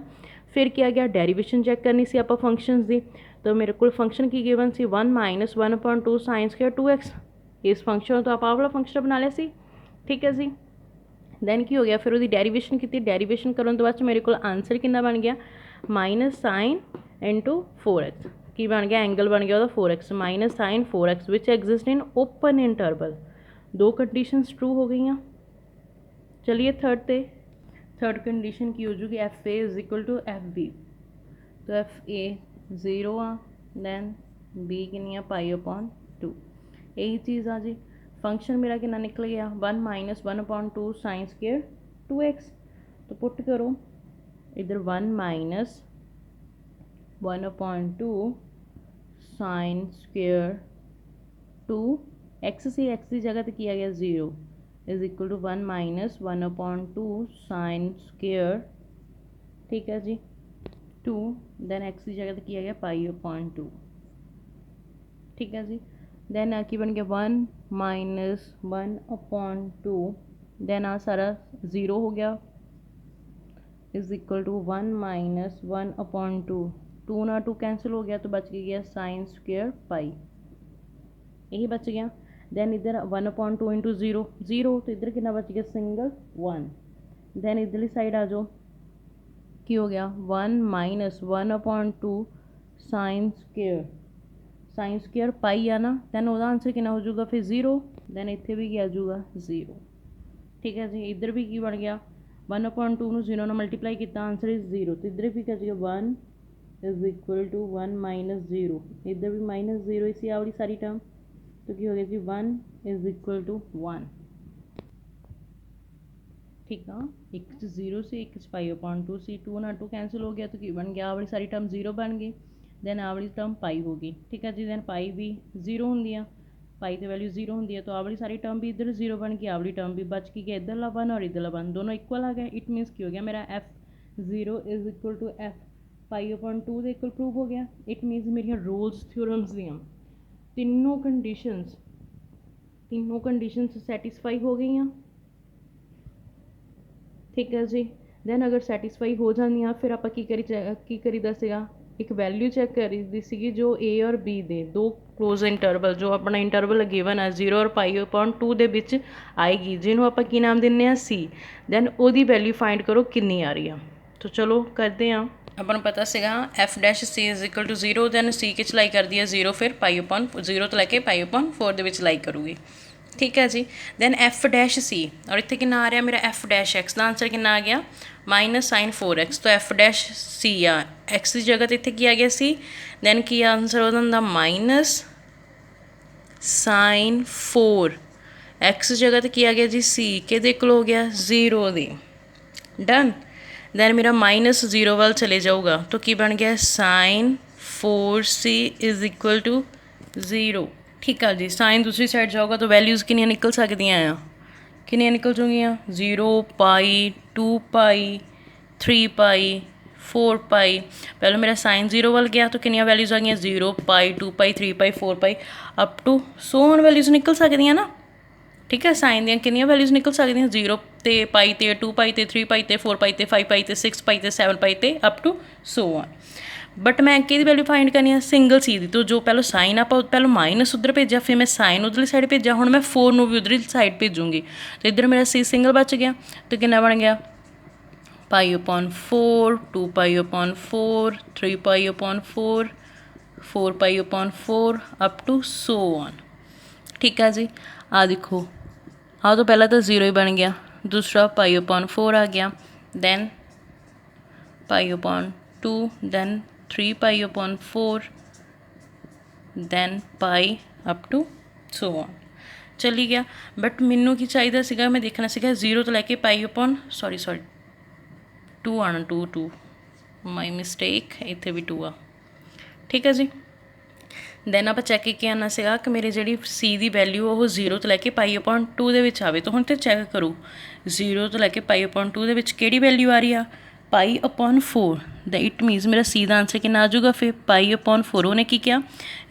फिर किया गया डेरीवेशन चेक करनी सी आप फंक्शंस दी, तो मेरे को फंक्शन की गिवन सी 1 माइनस 1/2 साइन स्क्वेयर 2x, इस फंक्शन तो आप वाला फंक्शन बना लिया सी, ठीक है जी। दैन की हो गया फिर वो डेरीवेशन की, डेरीवेशन करने तो बाद मेरे को आंसर कितना बन गया माइनस साइन इंटू 4x, की बन गया एंगल बन गया 4x minus sine 4x which exist in open interval. दो कंडीशंस ट्रू हो गई। चलिए थर्ड कंडीशन की हो जूगी f A is equal to F b, तो एफ ए 0 आ दैन बी कितनी π/2, यही चीज़ आ जी। फंक्शन मेरा कितना निकल गया 1 माइनस 1/2 साइन स्क्वेयर 2x, तो पुट करो इधर 1 माइनस 1/2 साइन स्क्वेयर 2x से x की जगह तो किया गया 0 is equal to 1 minus 1/2 sine square, ठीक है जी 2, दैन x की जगह तो किया गया π/2, ठीक है जी। दैन आ की बन गया 1 माइनस 1/2, दैन आ सारा 0 हो गया इज इक्वल टू 1 माइनस 1/2, 2 ना 2 कैंसिल हो गया तो बच गया साइन स्क्वेयर पाई, यही बच गया। दैन इधर 1/2 इंटू 0 0, तो इधर कितना बच गया सिंगल 1। दैन इधरली साइड आ जाओ की हो गया 1 माइनस 1/2 साइन स्क्वेयर पाई है ना, दैन वह आंसर कितना हो जाऊगा फिर 0, दैन इतने भी क्या जाऊगा 0, ठीक है जी। इधर भी की बन गया 1/2 0 ने मल्टीप्लाई किया आंसर इज 0, तो इधर भी क्या जाएगा 1 इज इक्वल टू 1 माइनस 0, इधर भी माइनस 0 इसी आवड़ी सारी टर्म, तो क्या हो गया जी 1 इज इक्वल टू 1, ठीक है। एक 0 से एक π/2 सी 2 ना 2 कैंसिल हो गया तो की बन गया आवड़ी सारी टर्म 0 बन गई, दैन आवड़ी टर्म पाई होगी, ठीक है जी। दैन पाई भी 0 होंगी, पाई की वैल्यू 0 होंगी है, तो आवड़ी सारी टर्म भी इधर 0 बन गई, आवड़ी टर्म भी बच गई, इधरला 1 और इधरला 1 दोनों इक्वल आ गए। इट मीन्स की हो गया मेरा f0 is equal to f π/2 के इक्वल प्रूव हो गया। इट मीन्स मेरिया रोल्स थ्योरम्स दियाँ तीनों कंडीशंस सैटिस्फाई हो गई, ठीक है जी। दैन अगर सैटिस्फाई हो जाती फिर आप की करी दसेगा ਇੱਕ ਵੈਲਿਊ ਚੈੱਕ ਕਰੀ ਸੀਗੀ ਜੋ A ਔਰ B ਦੇ ਦੋ ਕਲੋਜ਼ ਇੰਟਰਵਲ ਜੋ ਆਪਣਾ ਇੰਟਰਵਲ ਗਿਵਨ ਹੈ 0 ਔਰ π/2 ਦੇ ਵਿੱਚ ਆਏਗੀ, ਜਿਹਨੂੰ ਆਪਾਂ ਕੀ ਨਾਮ ਦਿੰਦੇ ਹਾਂ C। ਦੈਨ ਉਹਦੀ ਵੈਲਿਊ ਫਾਈਂਡ ਕਰੋ ਕਿੰਨੀ ਆ ਰਹੀ ਆ। ਤਾਂ ਚਲੋ ਕਰਦੇ ਹਾਂ। ਆਪਾਂ ਨੂੰ ਪਤਾ ਸੀਗਾ f' c = 0, ਦੈਨ C ਕਿਚ ਲਾਈ ਕਰਦੀ ਹੈ 0, ਫਿਰ π/0 ਤੋਂ ਲੈ ਕੇ π/4 ਦੇ ਵਿੱਚ ਲਾਈ ਕਰੂਗੀ। ਠੀਕ ਹੈ ਜੀ। ਦੈਨ f' ਔਰ ਇੱਥੇ ਕਿੰਨਾ ਆ ਰਿਹਾ ਮੇਰਾ f' ਦਾ ਆਂਸਰ ਕਿੰਨਾ ਆ ਗਿਆ -sin 4x। ਤਾਂ f' ਆ x ਦੀ ਜਗ੍ਹਾ 'ਤੇ ਇੱਥੇ ਕੀ ਆ ਗਿਆ ਸੀ, ਦੈਨ ਕੀ ਆਂਸਰ ਉਹਦਾ ਹੁੰਦਾ -sin 4 x ਦੀ ਜਗ੍ਹਾ 'ਤੇ ਕੀ ਆ ਗਿਆ ਜੀ c, ਕਿਹਦੇ ਕੋਲ ਹੋ ਗਿਆ 0 ਦੇ। ਡਨ। ਦੈਨ ਮੇਰਾ -0 ਵੱਲ ਚਲੇ ਜਾਊਗਾ ਤਾਂ ਕੀ ਬਣ ਗਿਆ sin 4c = 0। ਠੀਕ ਆ ਜੀ। ਸਾਈਨ ਦੂਸਰੀ ਸਾਈਡ ਜਾਊਗਾ ਤਾਂ ਵੈਲਿਊਜ਼ ਕਿੰਨੀਆਂ ਨਿਕਲ ਸਕਦੀਆਂ ਆ, ਕਿੰਨੀਆਂ ਨਿਕਲ ਜੂਗੀਆਂ 0 π 2 π 3 π 4 π। ਪਹਿਲਾਂ ਮੇਰਾ ਸਾਈਨ 0 ਵੱਲ ਗਿਆ ਤਾਂ ਕਿੰਨੀਆਂ ਵੈਲਿਊਜ਼ ਆ ਗਈਆਂ 0 π 2 π 3 π 4 π up to so on values ਨਿਕਲ ਸਕਦੀਆਂ ਨਾ। ਠੀਕ ਹੈ। ਸਾਈਨ ਦੀਆਂ ਕਿੰਨੀਆਂ ਵੈਲਿਊਜ਼ ਨਿਕਲ ਸਕਦੀਆਂ 0 ਤੇ π ਤੇ 2 π ਤੇ 3 π ਤੇ 4 π ਤੇ 5 π ਤੇ 6 π ਤੇ 7 π ਤੇ up to so on. But ਮੈਂ ਕਿਹਦੀ ਵੈਲਿਊ ਫਾਈਂਡ ਕਰਨੀ ਆ ਸਿੰਗਲ ਸੀ ਦੀ। ਤਾਂ ਜੋ ਪਹਿਲਾਂ ਸਾਈਨ ਆਪਾਂ ਪਹਿਲਾਂ ਮਾਈਨਸ ਉੱਧਰ ਭੇਜਿਆ, ਫਿਰ ਮੈਂ ਸਾਈਨ ਉੱਧਰਲੀ ਸਾਈਡ ਭੇਜਿਆ, ਹੁਣ ਮੈਂ 4 ਨੂੰ ਵੀ ਉੱਧਰਲੀ ਸਾਈਡ ਭੇਜੂੰਗੀ। ਅਤੇ ਇੱਧਰ ਮੇਰਾ ਸੀ ਸਿੰਗਲ ਬਚ ਗਿਆ ਅਤੇ ਕਿੰਨਾ ਬਣ ਗਿਆ π/4 2 π/4 3 π/4 4 π/4 ਅਪ ਟੂ ਸੋ ਔਨ। ਠੀਕ ਆ ਜੀ। ਆਹ ਦੇਖੋ, ਆਹ ਤੋਂ ਪਹਿਲਾਂ ਤਾਂ 0 ਹੀ ਬਣ ਗਿਆ, ਦੂਸਰਾ π/4 ਆ ਗਿਆ, then π/2, then 3 π/4, then π up to so on. ਚੱਲੀ ਗਿਆ। ਬਟ ਮੈਨੂੰ ਕੀ ਚਾਹੀਦਾ ਸੀਗਾ, ਮੈਂ ਦੇਖਣਾ ਸੀਗਾ 0 ਤੋਂ ਲੈ ਕੇ ਸੌਰੀ 2 ਆਉਣਾ 2 ਮਾਈ ਮਿਸਟੇਕ, ਇੱਥੇ ਵੀ 2 ਆ। ਠੀਕ ਹੈ ਜੀ। ਦੈਨ ਆਪਾਂ ਚੈੱਕ ਕੀ ਆਉਣਾ ਸੀਗਾ ਕਿ ਮੇਰੀ ਜਿਹੜੀ C ਦੀ ਵੈਲਿਊ ਉਹ 0 ਤੋਂ ਲੈ ਕੇ π/2 ਦੇ ਵਿੱਚ ਆਵੇ। ਤਾਂ ਹੁਣ ਤੇ ਚੈੱਕ ਕਰੋ 0 ਤੋਂ ਲੈ ਕੇ π/2 ਦੇ ਵਿੱਚ ਕਿਹੜੀ ਵੈਲਿਊ ਆ ਰਹੀ ਆ π/4। ਦਾ ਇਟ ਮੀਨਸ ਮੇਰਾ C ਦਾ ਆਂਸਰ ਕਿੰਨਾ ਆ ਜਾਊਗਾ ਫਿਰ π/4। ਉਹਨੇ ਕੀ ਕਿਹਾ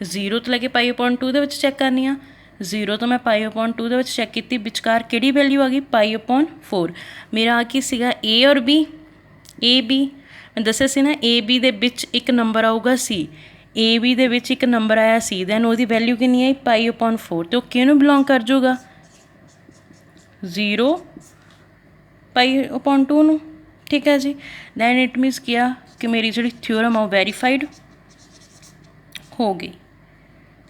0 ਤੋਂ ਲੈ ਕੇ π/2 ਦੇ ਵਿੱਚ ਚੈੱਕ ਕਰਨੀ ਆ, 0 ਤੋਂ ਮੈਂ π/2 ਦੇ ਵਿੱਚ ਚੈੱਕ ਕੀਤੀ, ਵਿਚਕਾਰ ਕਿਹੜੀ ਵੈਲਿਊ ਆ ਗਈ π/4। ਮੇਰਾ ਆ ਕੀ ਸੀਗਾ A ਔਰ B। AB ਮੈਂ ਦੱਸਿਆ ਸੀ ਨਾ AB ਦੇ ਵਿੱਚ ਇੱਕ ਨੰਬਰ ਆਊਗਾ C, AB ਦੇ ਵਿੱਚ ਇੱਕ ਨੰਬਰ ਆਇਆ C, ਦੈਨ ਉਹਦੀ ਵੈਲਿਊ ਕਿੰਨੀ ਆਈ π/4 ਅਤੇ ਉਹ ਕਿਹਨੂੰ ਬਿਲੋਂਗ ਕਰ ਜਾਊਗਾ 0 π/2 ਨੂੰ। ਠੀਕ ਹੈ ਜੀ। ਦੈਨ ਇਟ ਮੀਨਸ ਕਿਹਾ ਕਿ ਮੇਰੀ ਜਿਹੜੀ ਥਿਊਰਮ ਆ ਉਹ ਵੈਰੀਫਾਈਡ ਹੋ ਗਈ।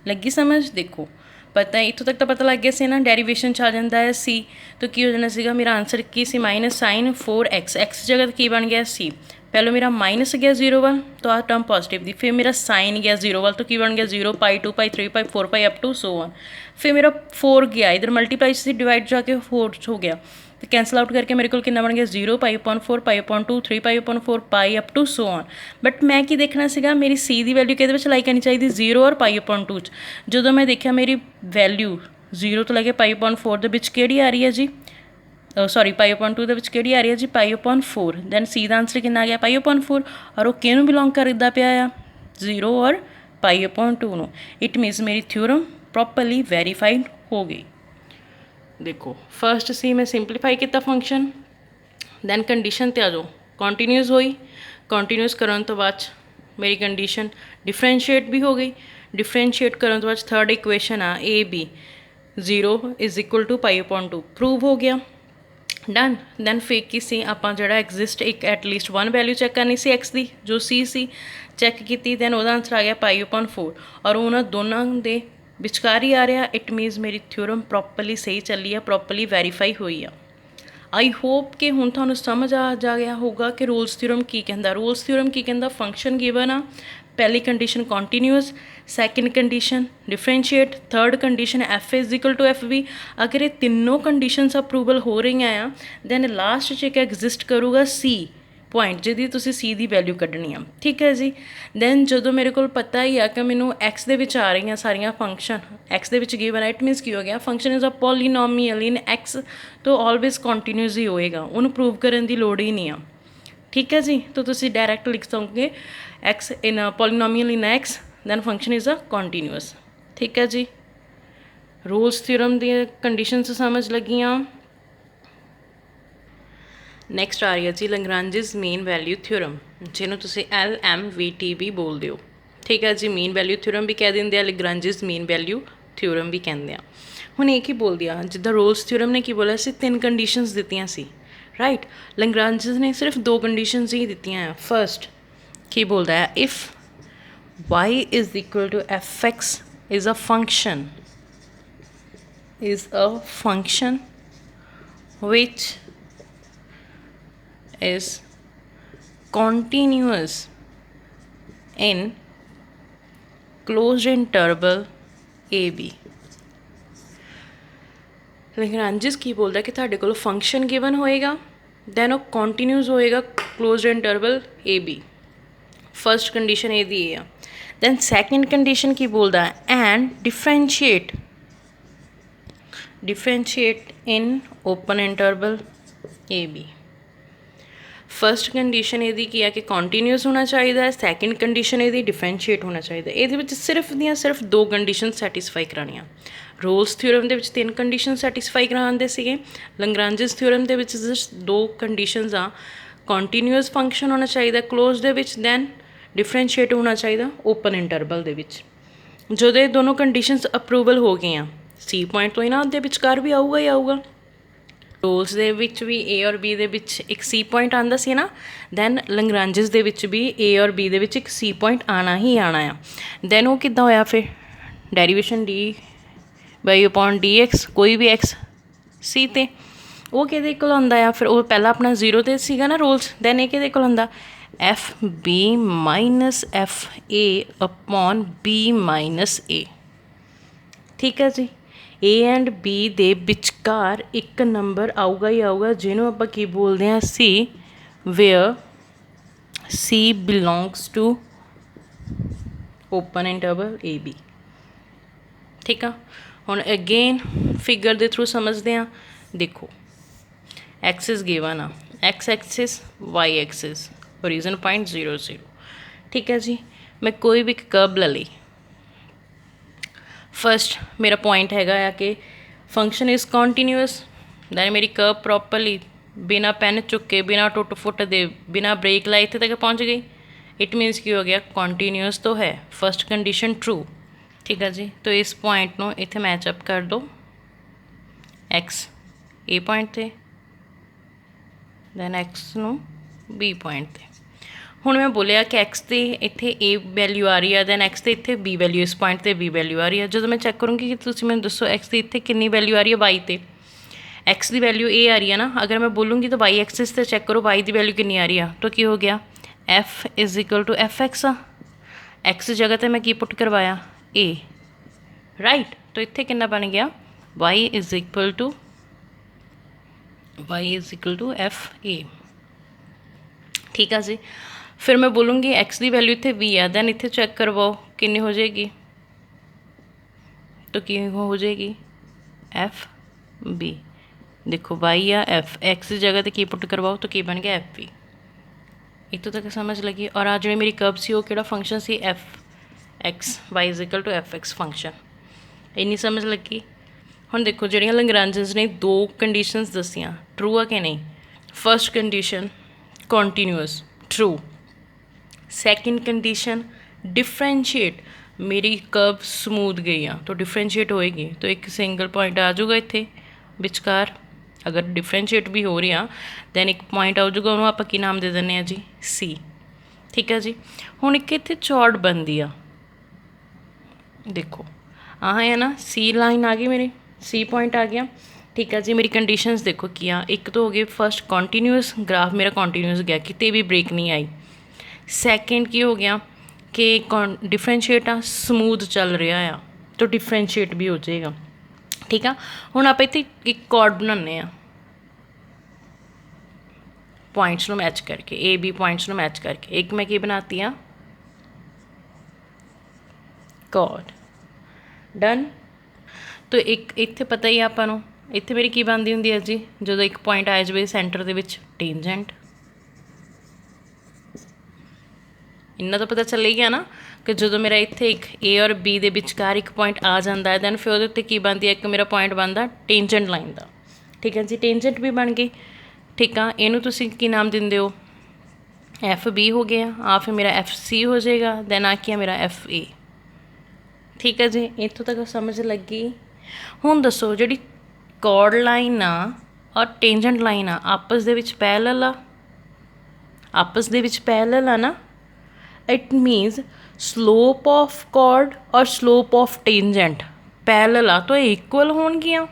ਲੱਗੀ ਸਮਝ। ਦੇਖੋ ਪਤਾ ਇੱਥੋਂ ਤੱਕ ਤਾਂ ਪਤਾ ਲੱਗ ਗਿਆ ਸੀ ਨਾ, ਡੈਰੀਵੇਸ਼ਨ 'ਚ ਆ ਜਾਂਦਾ ਹੈ C, ਤਾਂ ਕੀ ਹੋ ਜਾਣਾ ਸੀਗਾ ਮੇਰਾ ਆਂਸਰ ਕੀ ਸੀ -sin 4x। x ਜਗ੍ਹਾ 'ਤੇ ਕੀ ਬਣ ਗਿਆ C। ਪਹਿਲਾਂ ਮੇਰਾ ਮਾਈਨਸ ਗਿਆ 0 ਵੱਲ ਤਾਂ ਆਹ ਟਰਮ ਪੋਜ਼ੀਟਿਵ ਦੀ, ਫਿਰ ਮੇਰਾ ਸਾਈਨ ਗਿਆ 0 ਵੱਲ ਤਾਂ ਕੀ ਬਣ ਗਿਆ 0 π 2 π 3 π 4 π ਅਪ ਟੂ ਸੋ ਔਨ। ਫਿਰ ਮੇਰਾ 4 ਗਿਆ ਇੱਧਰ ਮਲਟੀਪਲਾਈ ਸੀ, ਡਿਵਾਈਡ ਜਾ ਕੇ 4 ਹੋ ਗਿਆ ਅਤੇ ਕੈਂਸਲ ਆਊਟ ਕਰਕੇ ਮੇਰੇ ਕੋਲ ਕਿੰਨਾ ਬਣ ਗਿਆ 0 π/4 π/2 3 π/4 π up to so on. But ਮੈਂ ਕੀ ਦੇਖਣਾ ਸੀਗਾ ਮੇਰੀ C ਦੀ ਵੈਲਿਊ ਕਿਹਦੇ ਵਿੱਚ ਲਾਈ ਕਰਨੀ ਚਾਹੀਦੀ 0 ਔਰ π/2 'ਚ। ਜਦੋਂ ਮੈਂ ਦੇਖਿਆ ਮੇਰੀ ਵੈਲਿਊ 0 ਤੋਂ ਲੈ ਕੇ π/4 ਦੇ ਵਿੱਚ ਕਿਹੜੀ ਆ ਰਹੀ ਹੈ ਜੀ, ਸੌਰੀ π/2 ਦੇ ਵਿੱਚ ਕਿਹੜੀ ਆ ਰਹੀ ਹੈ ਜੀ π/4। ਦੈਨ C ਦਾ ਆਂਸਰ ਕਿੰਨਾ ਆ ਗਿਆ π/4, ਔਰ ਉਹ ਕਿਹਨੂੰ ਬਿਲੋਂਗ ਕਰਦਾ ਪਿਆ ਆ 0 ਔਰ π/2 ਨੂੰ। ਇਟ ਮੀਨਸ ਮੇਰੀ ਥਿਊਰਮ ਪ੍ਰੋਪਰਲੀ ਵੈਰੀਫਾਈਡ ਹੋ ਗਈ। ਦੇਖੋ ਫਸਟ ਸੀ ਮੈਂ ਸਿੰਪਲੀਫਾਈ ਕੀਤਾ ਫੰਕਸ਼ਨ, ਦੈਨ ਕੰਡੀਸ਼ਨ 'ਤੇ ਆ ਜਾਓ ਕੰਟੀਨਿਊਸ ਹੋਈ, ਕੰਟੀਨਿਊਸ ਕਰਨ ਤੋਂ ਬਾਅਦ ਮੇਰੀ ਕੰਡੀਸ਼ਨ ਡਿਫਰੈਂਸ਼ੀਏਟ ਵੀ ਹੋ ਗਈ। ਡਿਫਰੈਂਸ਼ੀਏਟ ਕਰਨ ਤੋਂ ਬਾਅਦ ਥਰਡ ਇਕੁਏਸ਼ਨ ਆ AB 0 = π/2 ਪ੍ਰੂਵ ਹੋ ਗਿਆ। ਡਨ। ਦੈਨ ਫਿਰ ਕੀ ਸੀ ਆਪਾਂ ਜਿਹੜਾ ਐਗਜ਼ਿਸਟ ਇੱਕ ਐਟਲੀਸਟ 1 ਵੈਲਿਊ ਚੈੱਕ ਕਰਨੀ ਸੀ x ਦੀ ਜੋ C ਸੀ, ਚੈੱਕ ਕੀਤੀ, ਦੈਨ ਉਹਦਾ ਆਂਸਰ ਆ ਗਿਆ π/4 ਔਰ ਉਹਨਾਂ ਦੋਨਾਂ ਦੇ ਵਿਚਕਾਰ ਹੀ ਆ ਰਿਹਾ। ਇਟ ਮੀਨਸ ਮੇਰੀ ਥਿਊਰਮ ਪ੍ਰੋਪਰਲੀ ਸਹੀ ਚੱਲੀ ਆ, ਪ੍ਰੋਪਰਲੀ ਵੈਰੀਫਾਈ ਹੋਈ ਆ। ਆਈ ਹੋਪ ਕਿ ਹੁਣ ਤੁਹਾਨੂੰ ਸਮਝ ਆ ਜਾ ਗਿਆ ਹੋਊਗਾ ਕਿ ਰੋਲਸ ਥਿਊਰਮ ਕੀ ਕਹਿੰਦਾ। ਰੋਲਸ ਥਿਊਰਮ ਕੀ ਕਹਿੰਦਾ, ਫੰਕਸ਼ਨ ਗਿਵਨ ਆ, ਪਹਿਲੀ condition continuous, second condition differentiate, third condition f = fb। ਅਗਰ ਇਹ ਤਿੰਨੋਂ ਕੰਡੀਸ਼ਨਸ ਅਪਰੂਵਲ ਹੋ ਰਹੀਆਂ ਆ ਦੈਨ ਲਾਸਟ 'ਚ ਇੱਕ ਐਗਜ਼ਿਸਟ ਕਰੂਗਾ C ਪੁਆਇੰਟ ਜਿਹਦੀ ਤੁਸੀਂ C ਦੀ ਵੈਲਿਊ ਕੱਢਣੀ ਆ। ਠੀਕ ਹੈ ਜੀ। ਦੈਨ ਜਦੋਂ ਮੇਰੇ ਕੋਲ ਪਤਾ ਹੀ ਆ ਕਿ ਮੈਨੂੰ x ਦੇ ਵਿੱਚ ਆ ਰਹੀਆਂ ਸਾਰੀਆਂ ਫੰਕਸ਼ਨ, x ਦੇ ਵਿੱਚ ਗਿਵਨ ਇਟ ਮੀਨਸ ਕੀ ਹੋ ਗਿਆ function is a polynomial in x, ਤਾਂ ਆਲਵੇਜ਼ ਕੰਟੀਨਿਊਸ ਹੀ ਹੋਏਗਾ, ਉਹਨੂੰ ਪ੍ਰੂਵ ਕਰਨ ਦੀ ਲੋੜ ਹੀ ਨਹੀਂ ਆ। ਠੀਕ ਹੈ ਜੀ। ਤਾਂ ਤੁਸੀਂ ਡਾਇਰੈਕਟ ਲਿਖ ਸਕਦੇ x in a polynomial in x, then function is a continuous. ਠੀਕ ਹੈ ਜੀ। ਰੋਲਸ ਥਿਊਰਮ ਦੀਆਂ ਕੰਡੀਸ਼ਨਸ ਸਮਝ ਲੱਗੀਆਂ। ਨੈਕਸਟ ਆ ਰਹੀ ਹੈ ਜੀ ਲੈਗਰਾਂਜਸ ਮੀਨ ਵੈਲਿਊ ਥਿਊਰਮ, ਜਿਹਨੂੰ ਤੁਸੀਂ LMVT ਵੀ ਬੋਲਦੇ ਹੋ। ਠੀਕ ਹੈ ਜੀ, ਮੀਨ ਵੈਲਿਊ ਥਿਊਰਮ ਵੀ ਕਹਿ ਦਿੰਦੇ ਆ, ਲੈਗਰਾਂਜਸ ਮੀਨ ਵੈਲਿਊ ਥਿਊਰਮ ਵੀ ਕਹਿੰਦੇ ਆ। ਹੁਣ ਇਹ ਕੀ ਬੋਲਦੀ ਆ, ਜਿੱਦਾਂ ਰੋਲਸ ਥਿਊਰਮ ਨੇ ਕੀ ਬੋਲਿਆ ਸੀ, 3 ਕੰਡੀਸ਼ਨਸ ਦਿੱਤੀਆਂ ਸੀ, ਰਾਈਟ। ਲੈਗਰਾਂਜਸ ਨੇ ਸਿਰਫ 2 ਕੰਡੀਸ਼ਨਸ ਹੀ ਦਿੱਤੀਆਂ ਆ। ਫਰਸਟ ਕੀ ਬੋਲਦਾ ਹੈ, if y is equal to fx is a function which is continuous in closed interval AB। ਲੈਗਰਾਂਜਸ ਕੀ ਬੋਲਦਾ ਕਿ ਤੁਹਾਡੇ ਕੋਲ ਫੰਕਸ਼ਨ ਗਿਵਨ ਹੋਏਗਾ, ਦੈਨ ਉਹ ਕੰਟੀਨਿਊਸ ਹੋਏਗਾ closed interval AB। First condition ਇਹਦੀ ਇਹ ਆ। ਦੈਨ ਸੈਕਿੰਡ ਕੰਡੀਸ਼ਨ ਕੀ ਬੋਲਦਾ, and differentiate in open interval AB। First condition ਇਹਦੀ ਕੀ ਆ ਕਿ ਕੰਟੀਨਿਊਸ ਹੋਣਾ ਚਾਹੀਦਾ ਹੈ, ਸੈਕਿੰਡ ਕੰਡੀਸ਼ਨ ਇਹਦੀ ਡਿਫਰੈਂਸ਼ੀਏਟ ਹੋਣਾ ਚਾਹੀਦਾ। ਇਹਦੇ ਵਿੱਚ ਸਿਰਫ 2 ਕੰਡੀਸ਼ਨ ਸੈਟੀਸਫਾਈ ਕਰਾਉਣੀਆਂ। ਰੋਲਸ ਥਿਊਰਮ ਦੇ ਵਿੱਚ 3 ਕੰਡੀਸ਼ਨ ਸੈਟੀਸਫਾਈ ਕਰਾਉਂਦੇ ਸੀਗੇ, ਲੈਗਰਾਂਜਸ ਥਿਊਰਮ ਦੇ ਵਿੱਚ ਜਸਟ 2 ਕੰਡੀਸ਼ਨਸ ਆ। ਕੰਟੀਨਿਊਸ ਫੰਕਸ਼ਨ ਹੋਣਾ ਚਾਹੀਦਾ ਕਲੋਜ਼ ਦੇ ਵਿੱਚ, ਦੈਨ ਡਿਫਰੈਂਸ਼ੀਏਟ ਹੋਣਾ ਚਾਹੀਦਾ ਓਪਨ ਇੰਟਰਵਲ ਦੇ ਵਿੱਚ। ਜਦੋਂ ਇਹ ਦੋਨੋਂ ਕੰਡੀਸ਼ਨਸ ਅਪਰੂਵਲ ਹੋ ਗਈਆਂ, C ਪੁਆਇੰਟ ਤੋਂ ਇਹਨਾਂ ਦੇ ਵਿਚਕਾਰ ਵੀ ਆਊਗਾ ਹੀ ਆਊਗਾ। ਰੋਲਸ ਦੇ ਵਿੱਚ ਵੀ A ਔਰ B ਦੇ ਵਿੱਚ ਇੱਕ C ਪੁਆਇੰਟ ਆਉਂਦਾ ਸੀ ਨਾ, ਦੈਨ ਲੈਗਰਾਂਜਸ ਦੇ ਵਿੱਚ ਵੀ A ਔਰ B ਦੇ ਵਿੱਚ ਇੱਕ C ਪੁਆਇੰਟ ਆਉਣਾ ਹੀ ਆਉਣਾ ਆ। ਦੈਨ ਉਹ ਕਿੱਦਾਂ ਹੋਇਆ ਫਿਰ, ਡੈਰੀਵੇਸ਼ਨ d/dx, ਕੋਈ ਵੀ x C 'ਤੇ, ਉਹ ਕਿਹਦੇ ਕੋਲ ਆਉਂਦਾ ਆ ਫਿਰ, ਉਹ ਪਹਿਲਾਂ ਆਪਣਾ 0 'ਤੇ ਸੀਗਾ ਨਾ ਰੋਲਸ, ਦੈਨ ਇਹ ਕਿਹਦੇ ਕੋਲ ਆਉਂਦਾ, FB - FA/B - A। ਠੀਕ ਹੈ ਜੀ, A ਐਂਡ B ਦੇ ਵਿਚਕਾਰ ਇੱਕ ਨੰਬਰ ਆਊਗਾ ਹੀ ਆਊਗਾ, ਜਿਹਨੂੰ ਆਪਾਂ ਕੀ ਬੋਲਦੇ ਹਾਂ, C, where C belongs to open interval AB। ਠੀਕ ਆ, ਹੁਣ ਅਗੇਨ ਫਿਗਰ ਦੇ ਥਰੂ ਸਮਝਦੇ ਹਾਂ। ਦੇਖੋ ਐਕਸਿਸ ਗਿਵਨ ਆ, x Axis, y Axis, origin point 0 0। ਠੀਕ ਹੈ ਜੀ, ਮੈਂ ਕੋਈ ਵੀ ਇੱਕ ਕਰਵ ਲੈ ਲਈ। ਫਸਟ ਮੇਰਾ ਪੁਆਇੰਟ ਹੈਗਾ ਆ ਕਿ ਫੰਕਸ਼ਨ ਇਜ਼ ਕੰਟੀਨਿਊਸ, ਦੈਨ ਮੇਰੀ ਕਰਵ ਪ੍ਰੋਪਰਲੀ ਬਿਨਾਂ ਪੈਨ ਚੁੱਕੇ, ਬਿਨਾਂ ਟੁੱਟ ਫੁੱਟ ਦੇ, ਬਿਨਾਂ ਬ੍ਰੇਕ ਲਾਏ ਇੱਥੇ ਤੱਕ ਪਹੁੰਚ ਗਈ। ਇਟ ਮੀਨਸ ਕੀ ਹੋ ਗਿਆ, ਕੰਟੀਨਿਊਸ ਤੋਂ ਹੈ। First condition true. ਠੀਕ ਹੈ ਜੀ, ਤਾਂ ਇਸ ਪੁਆਇੰਟ ਨੂੰ ਇੱਥੇ ਮੈਚ ਅਪ ਕਰ ਦਿਓ, x A ਪੁਆਇੰਟ 'ਤੇ, ਦੈਨ x ਨੂੰ B ਪੁਆਇੰਟ 'ਤੇ। ਹੁਣ ਮੈਂ ਬੋਲਿਆ ਕਿ x 'ਤੇ ਇੱਥੇ A ਵੈਲਿਊ ਆ ਰਹੀ ਆ, ਦੈਨ x 'ਤੇ ਇੱਥੇ B ਵੈਲਿਊ, ਇਸ ਪੁਆਇੰਟ 'ਤੇ B ਵੈਲਿਊ ਆ ਰਹੀ ਆ। ਜਦੋਂ ਮੈਂ ਚੈੱਕ ਕਰੂੰਗੀ ਕਿ ਤੁਸੀਂ ਮੈਨੂੰ ਦੱਸੋ x 'ਤੇ ਇੱਥੇ ਕਿੰਨੀ ਵੈਲਿਊ ਆ ਰਹੀ ਹੈ, y 'ਤੇ x ਦੀ ਵੈਲਿਊ A ਆ ਰਹੀ ਹੈ ਨਾ। ਅਗਰ ਮੈਂ ਬੋਲੂੰਗੀ ਤਾਂ y ਐਕਸਿਸ 'ਤੇ ਚੈੱਕ ਕਰੋ y ਦੀ ਵੈਲਿਊ ਕਿੰਨੀ ਆ ਰਹੀ ਆ, ਤਾਂ ਕੀ ਹੋ ਗਿਆ, f = fx ਆ। x ਦੀ ਜਗ੍ਹਾ 'ਤੇ ਮੈਂ ਕੀ ਪੁੱਟ ਕਰਵਾਇਆ, A, ਰਾਈਟ। ਤਾਂ ਇੱਥੇ ਕਿੰਨਾ ਬਣ ਗਿਆ, y = FA। ਠੀਕ ਆ ਜੀ, ਫਿਰ ਮੈਂ ਬੋਲੂੰਗੀ x ਦੀ ਵੈਲਿਊ ਇੱਥੇ v ਆ, ਦੈਨ ਇੱਥੇ ਚੈੱਕ ਕਰਵਾਓ ਕਿੰਨੀ ਹੋ ਜਾਏਗੀ, ਤਾਂ ਕੀ ਹੋ ਜਾਏਗੀ, FB। ਦੇਖੋ y ਆ, x ਦੀ ਜਗ੍ਹਾ 'ਤੇ ਕੀ ਪੁੱਟ ਕਰਵਾਓ, ਤਾਂ ਕੀ ਬਣ ਗਿਆ, FB। ਇੱਥੋਂ ਤੱਕ ਸਮਝ ਲੱਗੀ। ਔਰ ਆ ਜਿਹੜੀ ਮੇਰੀ ਕਰਵ ਸੀ ਉਹ ਕਿਹੜਾ ਫੰਕਸ਼ਨ ਸੀ, fx, y = fx ਫੰਕਸ਼ਨ। ਇੰਨੀ ਸਮਝ ਲੱਗੀ। ਹੁਣ ਦੇਖੋ ਜਿਹੜੀਆਂ ਲੈਗਰਾਂਜਸ ਨੇ 2 ਕੰਡੀਸ਼ਨਸ ਦੱਸੀਆਂ, ਟਰੂ ਆ ਕਿ ਨਹੀਂ। First condition continuous, true. Second condition differentiate, ਮੇਰੀ ਕਰਵ ਸਮੂਥ ਗਈ ਆ ਤਾਂ ਡਿਫਰੈਂਸ਼ੀਏਟ ਹੋਏਗੀ, ਤਾਂ ਇੱਕ ਸਿੰਗਲ ਪੁਆਇੰਟ ਆ ਜਾਊਗਾ ਇੱਥੇ ਵਿਚਕਾਰ। ਅਗਰ ਡਿਫਰੈਂਸ਼ੀਏਟ ਵੀ ਹੋ ਰਹੀ ਆ ਦੈਨ ਇੱਕ ਪੁਆਇੰਟ ਆ ਜਾਊਗਾ, ਉਹਨੂੰ ਆਪਾਂ ਕੀ ਨਾਮ ਦੇ ਦਿੰਦੇ ਹਾਂ ਜੀ, C। ਠੀਕ ਹੈ ਜੀ, ਹੁਣ ਇੱਕ ਇੱਥੇ ਚੌੜ ਬਣਦੀ ਆ, ਦੇਖੋ ਆਹ ਹੈ ਨਾ, C ਲਾਈਨ ਆ ਗਈ ਮੇਰੀ, C ਪੁਆਇੰਟ ਆ ਗਿਆ। ਠੀਕ ਹੈ ਜੀ, ਮੇਰੀ ਕੰਡੀਸ਼ਨਸ ਦੇਖੋ ਕੀ ਆ, ਇੱਕ ਤਾਂ ਹੋ ਗਈ ਫਸਟ ਕੰਟੀਨਿਊਸ, ਗ੍ਰਾਫ ਮੇਰਾ ਕੰਟੀਨਿਊਸ ਗਿਆ, ਕਿਤੇ ਵੀ ਬ੍ਰੇਕ ਨਹੀਂ ਆਈ। ਸੈਕਿੰਡ ਕੀ ਹੋ ਗਿਆ ਕਿ ਡਿਫਰੈਂਸ਼ੀਏਟ ਆ, ਸਮੂਥ ਚੱਲ ਰਿਹਾ ਆ, ਤਾਂ ਡਿਫਰੈਂਸ਼ੀਏਟ ਵੀ ਹੋ ਜਾਏਗਾ। ਠੀਕ ਆ, ਹੁਣ ਆਪਾਂ ਇੱਥੇ ਇੱਕ ਕੋਡ ਬਣਾਉਂਦੇ ਆ, ਪੁਆਇੰਟਸ ਨੂੰ ਮੈਚ ਕਰਕੇ, AB ਪੁਆਇੰਟਸ ਨੂੰ ਮੈਚ ਕਰਕੇ। ਇੱਕ ਮੈਂ ਕੀ ਬਣਾਤੀ ਆ, ਕੋਡ, ਡਨ। ਤਾਂ ਇੱਕ ਇੱਥੇ ਪਤਾ ਹੀ ਆ ਆਪਾਂ ਨੂੰ, ਇੱਥੇ ਮੇਰੀ ਕੀ ਬਣਦੀ ਹੁੰਦੀ ਹੈ ਜੀ, ਜਦੋਂ ਇੱਕ ਪੁਆਇੰਟ ਆ ਜਾਵੇ ਸੈਂਟਰ ਦੇ ਵਿੱਚ, ਟੇਂਜੈਂਟ। ਇੰਨਾ ਤਾਂ ਪਤਾ ਚੱਲ ਗਿਆ ਨਾ ਕਿ ਜਦੋਂ ਮੇਰਾ ਇੱਥੇ ਇੱਕ A ਔਰ B ਦੇ ਵਿਚਕਾਰ ਇੱਕ ਪੁਆਇੰਟ ਆ ਜਾਂਦਾ ਹੈ, ਦੈਨ ਫਿਰ ਉਹਦੇ ਉੱਤੇ ਕੀ ਬਣਦੀ ਹੈ, ਇੱਕ ਮੇਰਾ ਪੁਆਇੰਟ ਬਣਦਾ ਟੇਂਜੈਂਟ ਲਾਈਨ ਦਾ। ਠੀਕ ਹੈ ਜੀ, ਟੇਂਜੈਂਟ ਵੀ ਬਣ ਗਈ। ठीक आ। इनू तुसी की नाम दिंदे हो, एफ बी हो गया, आ फिर मेरा एफ सी हो जाएगा, दैन आ क्या मेरा एफ ए। ठीक है जी, इतों तक समझ लगी। हुण दसो जी कॉर्ड लाइन आ और टेंजेंट लाइन आ आपस दे विच पैरेलल आ, आपस दे विच पैरेलल आ ना, it means slope of chord और स्लोप ऑफ टेंजेंट पैरेलल आ, तो इक्वल होणगियां,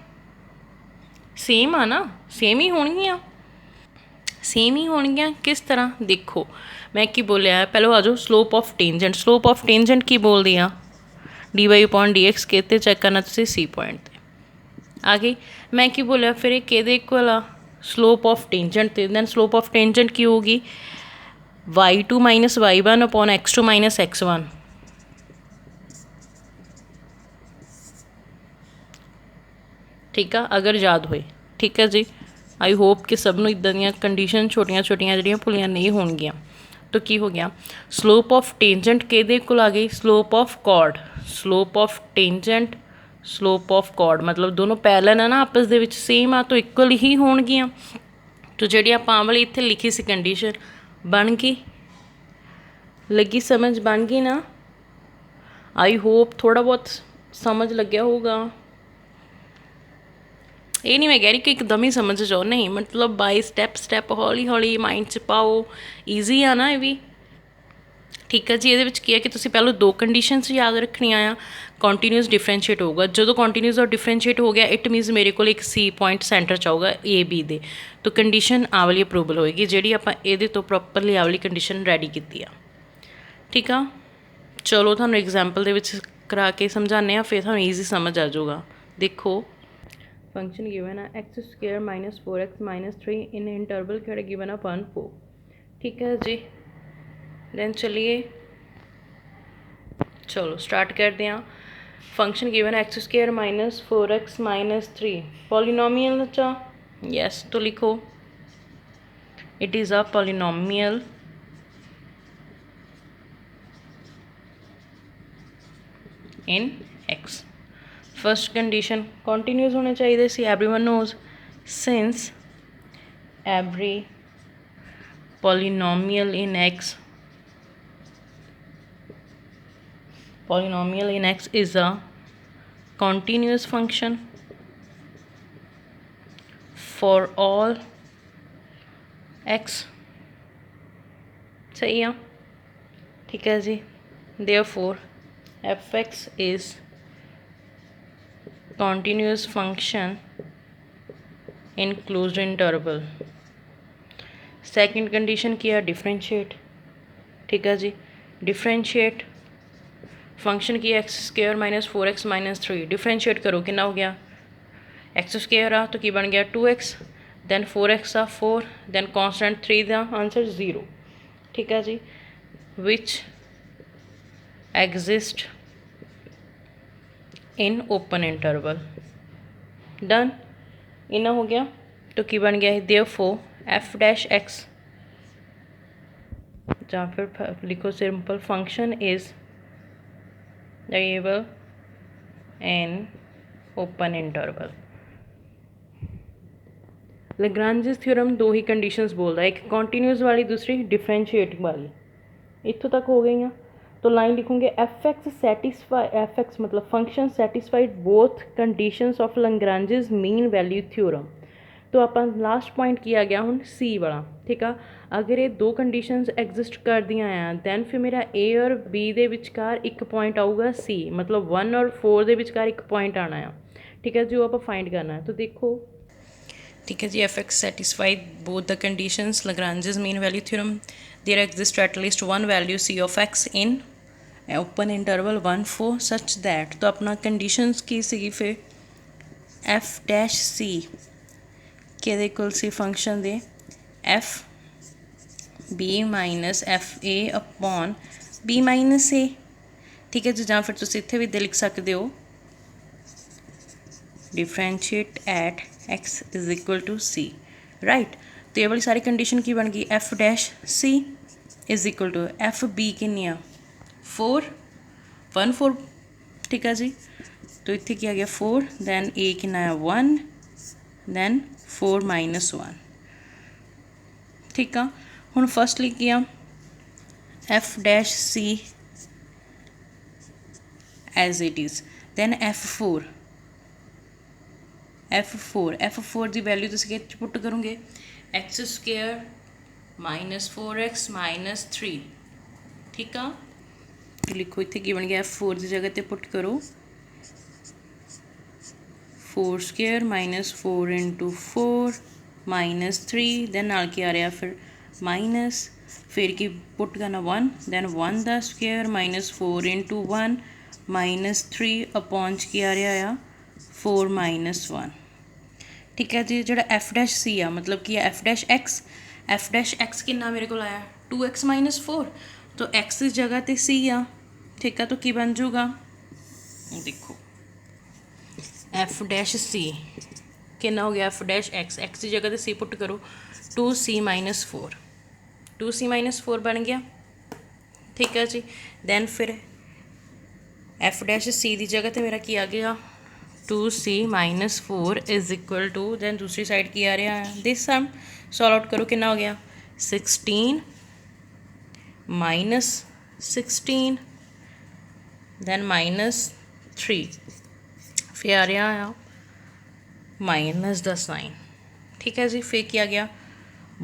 सेम आ ना, सेम ही होणगियां, सेम ही होणगियां। किस तरह देखो, मैं की बोलिया पहले आ जाओ slope of tangent. Slope of tangent की बोलदी आ, d Y upon D x कहते चेक करना तुसी सी पॉइंट ते आ गई। मैं की बोलिया फिर ये कहदे इक्वल आ, स्लोप ऑफ टेंजेंट ते, दैन स्लोप ऑफ टेंजेंट की होगी y2 minus y1 upon x2 minus x1। ठीक है, अगर याद होए। ठीक है जी, आई होप कि सब नूं इदां दीयां कंडीशन छोटियां छोटियां जिहड़ियां भुलियां नहीं होणगियां। तो की हो गया, स्लोप ऑफ टेंजेंट किहदे कोल आ गई, slope of chord, slope of tangent slope of chord, मतलब दोनों पैरेलल है ना आपस दे विच, सेम आ, तो इक्वल ही होणगियां। तो जिहड़ी आपां वाली इत्थे लिखी सी कंडीशन बन गई, लगी समझ, बन गई ना। आई होप थोड़ा बहुत समझ लग्या होगा। ये नहीं मैं कह रही कि एकदम ही समझ जाओ, नहीं, मतलब बाय स्टैप स्टैप हौली हौली माइंड च पाओ, ईजी आ ना ये भी। ठीक है जी, ये की है कि तुम पहले दो कंडीशनस याद रखनिया आ, कॉन्टीन्यूस डिफरेंशिएट होगा, जो कॉन्टीन्यूस और डिफरेंशिएट हो गया इट मीनस मेरे को एक सी पॉइंट सेंटर च आऊगा ए बी दे, तो कंडीशन आ वाली अप्रूवल होएगी जी आप ये तो प्रॉपरली आ वाली कंडीशन रैडी की आ। ठीक आ, चलो थानू एग्जाम्पल करा के समझाने, फिर थानू ईजी समझ आ जाऊगा। देखो फंक्शन गिवन है x square minus 4x minus 3 इन इंटरवल क्या गिवन है 1 4। ठीक है जी, देन चलिए चलो स्टार्ट करते हैं। फंक्शन गिवन है x square minus 4x minus 3 polynomial चा, यस, तो लिखो it is a polynomial in x। First condition continuous होने चाहिए सी, everyone knows since every polynomial in x is a continuous function for all x। सही है, ठीक है जी। therefore fx is continuous function in closed interval। Second condition की है differentiate. ठीक है जी, डिफरेंशिएट फंक्शन की x square minus 4x minus 3 differentiate करो कितना हो गया, एक्स स्क्वेयर आ तो की बन गया 2x, दैन 4x आ 4, दैन कॉन्स्टेंट 3 का आंसर 0। ठीक है जी, which exist in open interval, done, इना हो गया। तो की बन गया है देयरफॉर एफ डैश एक्स, या फिर लिखो simple function is variable in open interval. Lagrange's theorem दो ही कंडीशंस बोलता है, एक कॉन्टीन्यूस वाली दूसरी डिफरेंशिएट वाली। इतों तक हो गई हैं, तो लाइन लिखूंगे f x satisfy, f x मतलब function satisfied both conditions of Lagrange's mean value theorem. तो आप लास्ट पॉइंट किया गया हूँ सी वाला। ठीक है, अगर ये दो कंडीशंस एग्जिस्ट कर दियाँ हैं दैन फिर मेरा ए और बी दे विचकार एक पॉइंट आऊगा सी, मतलब 1 और 4 दे विचकार एक पॉइंट आना है। ठीक है, जो आप फाइंड करना है, तो देखो। ठीक है जी, f x satisfied both the conditions Lagrange's mean value theorem, there exist at least one value c of x in open interval 1 4 such that. तो अपना कंडीशंस की सी फिर एफ डैश सी के इक्वल सी फंक्शन दे f b minus f a upon b minus a. ठीक है जी, ਜਾਂ ਫਿਰ ਤੁਸੀਂ ਇੱਥੇ ਵੀ ਲਿਖ ਸਕਦੇ ਹੋ differentiate at X is equal to C, right. तो ये वाली सारी कंडीशन की बन गई, F dash C is equal to F B किन्नी आ 4 1 4। ठीक है जी, तो इतने क्या गया 4, दैन ए किन्ना आ 1, दैन 4 माइनस 1। ठीक आ। हुण फर्स्टली की आ f dash c as it is, then F4 की वैल्यू तुसीं कित्थे पुट करोगे, x square minus 4x minus 3, ठीक आ। लिखो इत्थे की बन गया, F4 की जगह ते पुट करो 4 square minus 4 into 4 minus 3, then नाल की आ रहा फिर माइनस, फिर की पुट करना 1, दैन 1 दा square minus 4 into 1 minus 3 upon की आ रहा आ 4 माइनस 1, ठीक है जी। जो एफ डैश सी आ मतलब कि एफ डैश एक्स कितना मेरे को आया 2x माइनस 4, तो एक्स की जगह तो सी आ, ठीक है। तो की बन जाऊगा, देखो एफ डैश सी कितना हो गया, एफ डैश एक्स की जगह तो सी पुट करो 2c माइनस 4, 2c माइनस 4 बन गया, ठीक है जी। दैन फिर एफ डैश सी की जगह तो मेरा की आ गया 2c minus 4 is equal to, then दूसरी साइड की आ रहा है दिस सम, सॉल्व आउट करो कितना हो गया 16 माइनस 16, दैन माइनस 3, फिर आ रहा है माइनस द साइन, ठीक है जी। फिर क्या गया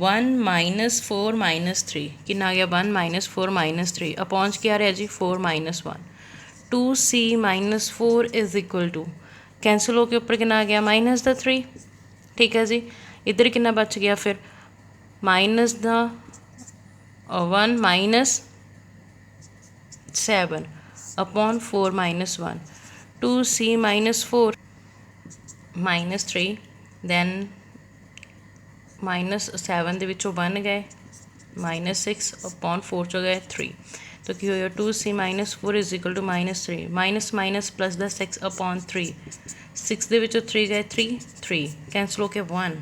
1 माइनस 4 माइनस 3, कितना आ गया 1 माइनस 4 माइनस 3 अपॉन क्या आ रहा जी 4 minus 1, 2c minus 4 is equal to, cancel हो के ऊपर कितना आ गया माइनस द 3, ठीक है जी। इधर कितना बच गया फिर minus the 1 minus 7 upon 4 minus 1, 2c minus 4 minus 3, then minus 7 ਦੇ ਵਿੱਚੋਂ 1 गए माइनस 6 अपॉन 4 ਚੋਂ गए 3, तो की होगा 2c minus 4 is equal to minus 3, minus minus plus the 6 upon 3, 6 ਦੇ ਵਿੱਚੋਂ 3 गए 3 कैंसल हो के 1,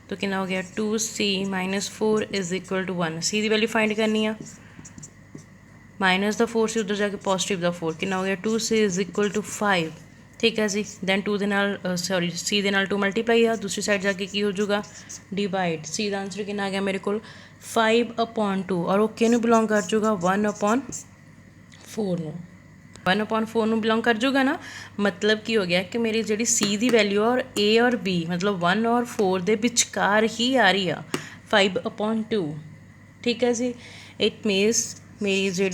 तो कितना हो गया 2c minus 4 is equal to 1, c की वैल्यू फाइंड करनी है, माइनस द 4 से उधर जाके पॉजिटिव द 4, कितना हो गया 2c इज इक्वल टू 5, ठीक है जी। दैन 2 ਦੇ ਨਾਲ सॉरी c ਦੇ ਨਾਲ 2 ਮਲਟੀਪਲਾਈ ਆ, दूसरी साइड जाके की हो जाऊगा डिवाइड, c का आंसर कितना आ गया मेरे को 5 अपॉन 2, और ओके ਨੂੰ बिलोंग कर जाऊगा 1 अपॉन 4 ਨੂੰ, 1 अपॉन 4 ਨੂੰ बिलोंग कर जाऊगा ना, मतलब की हो गया कि मेरी जी c की वैल्यू और a और b मतलब 1 और 4 ਦੇ ਵਿਚਕਾਰ ही आ रही आ 5 अपॉन 2, ठीक है जी। इट मीनस मेरी जी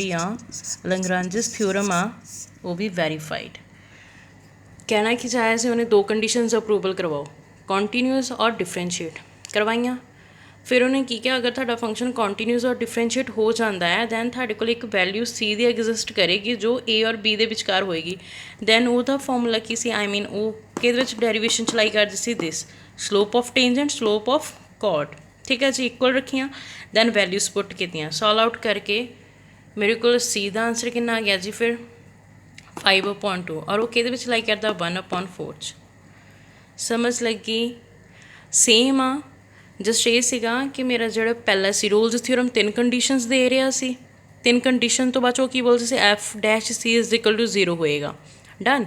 लैग्रांजेस थ्योरम आ वो भी वेरीफाइड। कहना कि चाहे से उन्हें 2 कंडीशनस अप्रूवल करवाओ, कॉन्टीन्यूअस और डिफरेंशिएट करवाइया, फिर उन्हें की क्या अगर ਤੁਹਾਡਾ फंक्शन कॉन्टीन्यूअस और डिफरेंशिएट हो जाता है दैन ਤੁਹਾਡੇ ਕੋਲ एक वैल्यू c ਦੀ एग्जिस्ट करेगी जो a और b ਦੇ ਵਿਚਕਾਰ ਹੋਏਗੀ, दैन ਉਹਦਾ formula Ki C I mean ਉਹ ਕਿਹਦੇ ਵਿੱਚ ਡੈਰੀਵੇਸ਼ਨ ਚਲਾਈ ਕਰਦੀ ਸੀ this slope of tangent slope of chord, ठीक है जी। इक्वल रखियाँ दैन वैल्यूज पुट कीतियाँ, सॉल्व आउट करके मेरे को c का आंसर कितना आ गया जी फिर 5 अपॉन 2, और वो किहदे विच लाई करता 1 अपॉन 4 च, समझ लगी। सेम आ जस्ट ये सीगा कि मेरा जो पहला सी रोल्स थ्योरम 3 कंडीशनस दे रहा सी, 3 कंडीशन तो बाद की बोलते सी F dash C is equal to 0 होएगा, डन।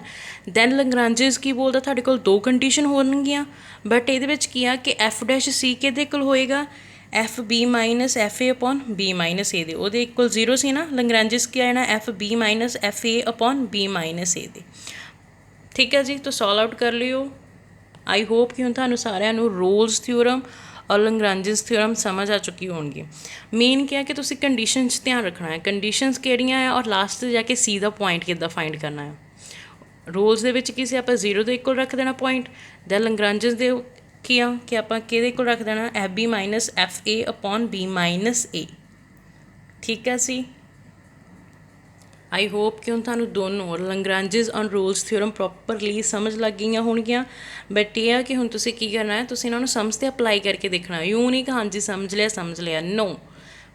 दैन लैग्रांजेस की बोलता ਤੁਹਾਡੇ ਕੋਲ 2 कंडीशन होणगियां, बट ये की आ कि एफ डैश सी किहदे कोल होएगा f b minus f a upon b minus a दे, ਉਹਦੇ इक्वल 0 सी ना, लैग्रांजेस की आना f b minus f a upon b minus a दे, ठीक है जी। तो सॉल्व आउट कर लियो। आई होप कि हुण तुहानूं सारिਆਂ ਨੂੰ रोल्स थ्योरम और लैग्रांजेस थ्योरम समझ आ चुकी होगी। मेन क्या कि तुसीं कंडीशन ध्यान रखना है, कंडीशनस किहड़ियां है और लास्ट जाके सी का पॉइंट किद्दां फाइंड करना है। रोल्स दे विच की सी आपां 0 ਦੇ इक्वल रख देना पॉइंट, दैन लैग्रांजेस दे की आ कि आपां किहदे इक्वल रख देना f b minus f a upon b minus a, ठीक है सी। आई होप कि हुण तुहानूं दोनों लैग्रांजेस और रोल्स थ्योरम प्रॉपरली समझ लग गई होणगियां, बट यह है कि हुण तुसीं की करना है, तुसीं इन्हां नूं समझ ते अप्लाई करके देखना है, यूँ नहीं कि हाँ जी समझ लिया, नो,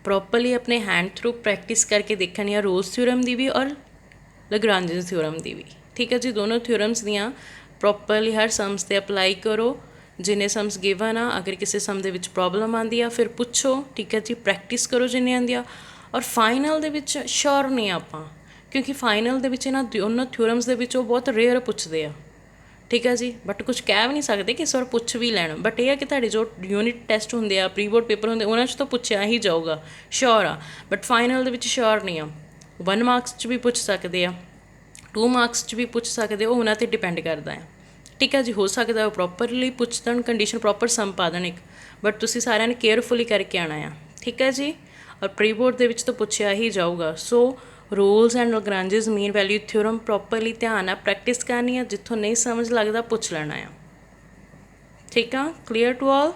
प्रॉपरली अपने हैंड थ्रू प्रैक्टिस करके देखनी है रोल्स थ्योरम की भी और लैग्रांजेस थ्योरम की भी, ठीक है जी। दोनों थ्योरम्स दियाँ प्रॉपरली हर सम्स ते अप्लाई करो, जिन्हें सम्स गिवन आ, अगर किसी सम दे विच प्रॉब्लम आती है फिर पुछो, ठीक है जी। प्रैक्टिस करो जिन्हें आती आ, और फाइनल दे विच श्योर नहीं आपां, क्योंकि फाइनल दे विच इन्हां दोनों थ्योरम्स दे विचों बहुत रेयर पुछदे आ, ਠੀਕ ਹੈ ਜੀ। ਬਟ ਕੁਝ ਕਹਿ ਵੀ ਨਹੀਂ ਸਕਦੇ ਕਿ ਇਸ ਵਾਰ ਪੁੱਛ ਵੀ ਲੈਣ, ਬਟ ਇਹ ਹੈ ਕਿ ਤੁਹਾਡੇ ਜੋ ਯੂਨਿਟ ਟੈਸਟ ਹੁੰਦੇ ਆ, ਪ੍ਰੀ ਬੋਰਡ ਪੇਪਰ ਹੁੰਦੇ, ਉਹਨਾਂ 'ਚ ਤਾਂ ਪੁੱਛਿਆ ਹੀ ਜਾਊਗਾ, ਸ਼ੋਰ ਆ। ਬਟ ਫਾਈਨਲ ਦੇ ਵਿੱਚ ਸ਼ੋਰ ਨਹੀਂ ਆ। 1 ਮਾਰਕਸ 'ਚ ਵੀ ਪੁੱਛ ਸਕਦੇ ਆ, 2 ਮਾਰਕਸ 'ਚ ਵੀ ਪੁੱਛ ਸਕਦੇ, ਉਹ ਉਹਨਾਂ 'ਤੇ ਡਿਪੈਂਡ ਕਰਦਾ ਆ। ਠੀਕ ਹੈ ਜੀ। ਹੋ ਸਕਦਾ ਉਹ ਪ੍ਰੋਪਰਲੀ ਪੁੱਛ ਦੇਣ, ਕੰਡੀਸ਼ਨ ਪ੍ਰੋਪਰ ਸਮ ਪਾ ਦੇਣ ਇੱਕ, ਬਟ ਤੁਸੀਂ ਸਾਰਿਆਂ ਨੇ ਕੇਅਰਫੁਲੀ ਕਰਕੇ ਆਉਣਾ ਆ। ਠੀਕ ਹੈ ਜੀ। ਔਰ ਪ੍ਰੀ ਬੋਰਡ ਦੇ ਵਿੱਚ ਤਾਂ ਪੁੱਛਿਆ ਹੀ ਜਾਊਗਾ। So Rolle's and Lagrange's mean value theorem properly ਧਿਆਨ ਨਾਲ ਪ੍ਰੈਕਟਿਸ ਕਰਨੀ ਆ, ਜਿੱਥੋਂ ਨਹੀਂ ਸਮਝ ਲੱਗਦਾ ਪੁੱਛ ਲੈਣਾ ਆ। ਠੀਕ ਆ, ਕਲੀਅਰ ਟੂ ਆਲ।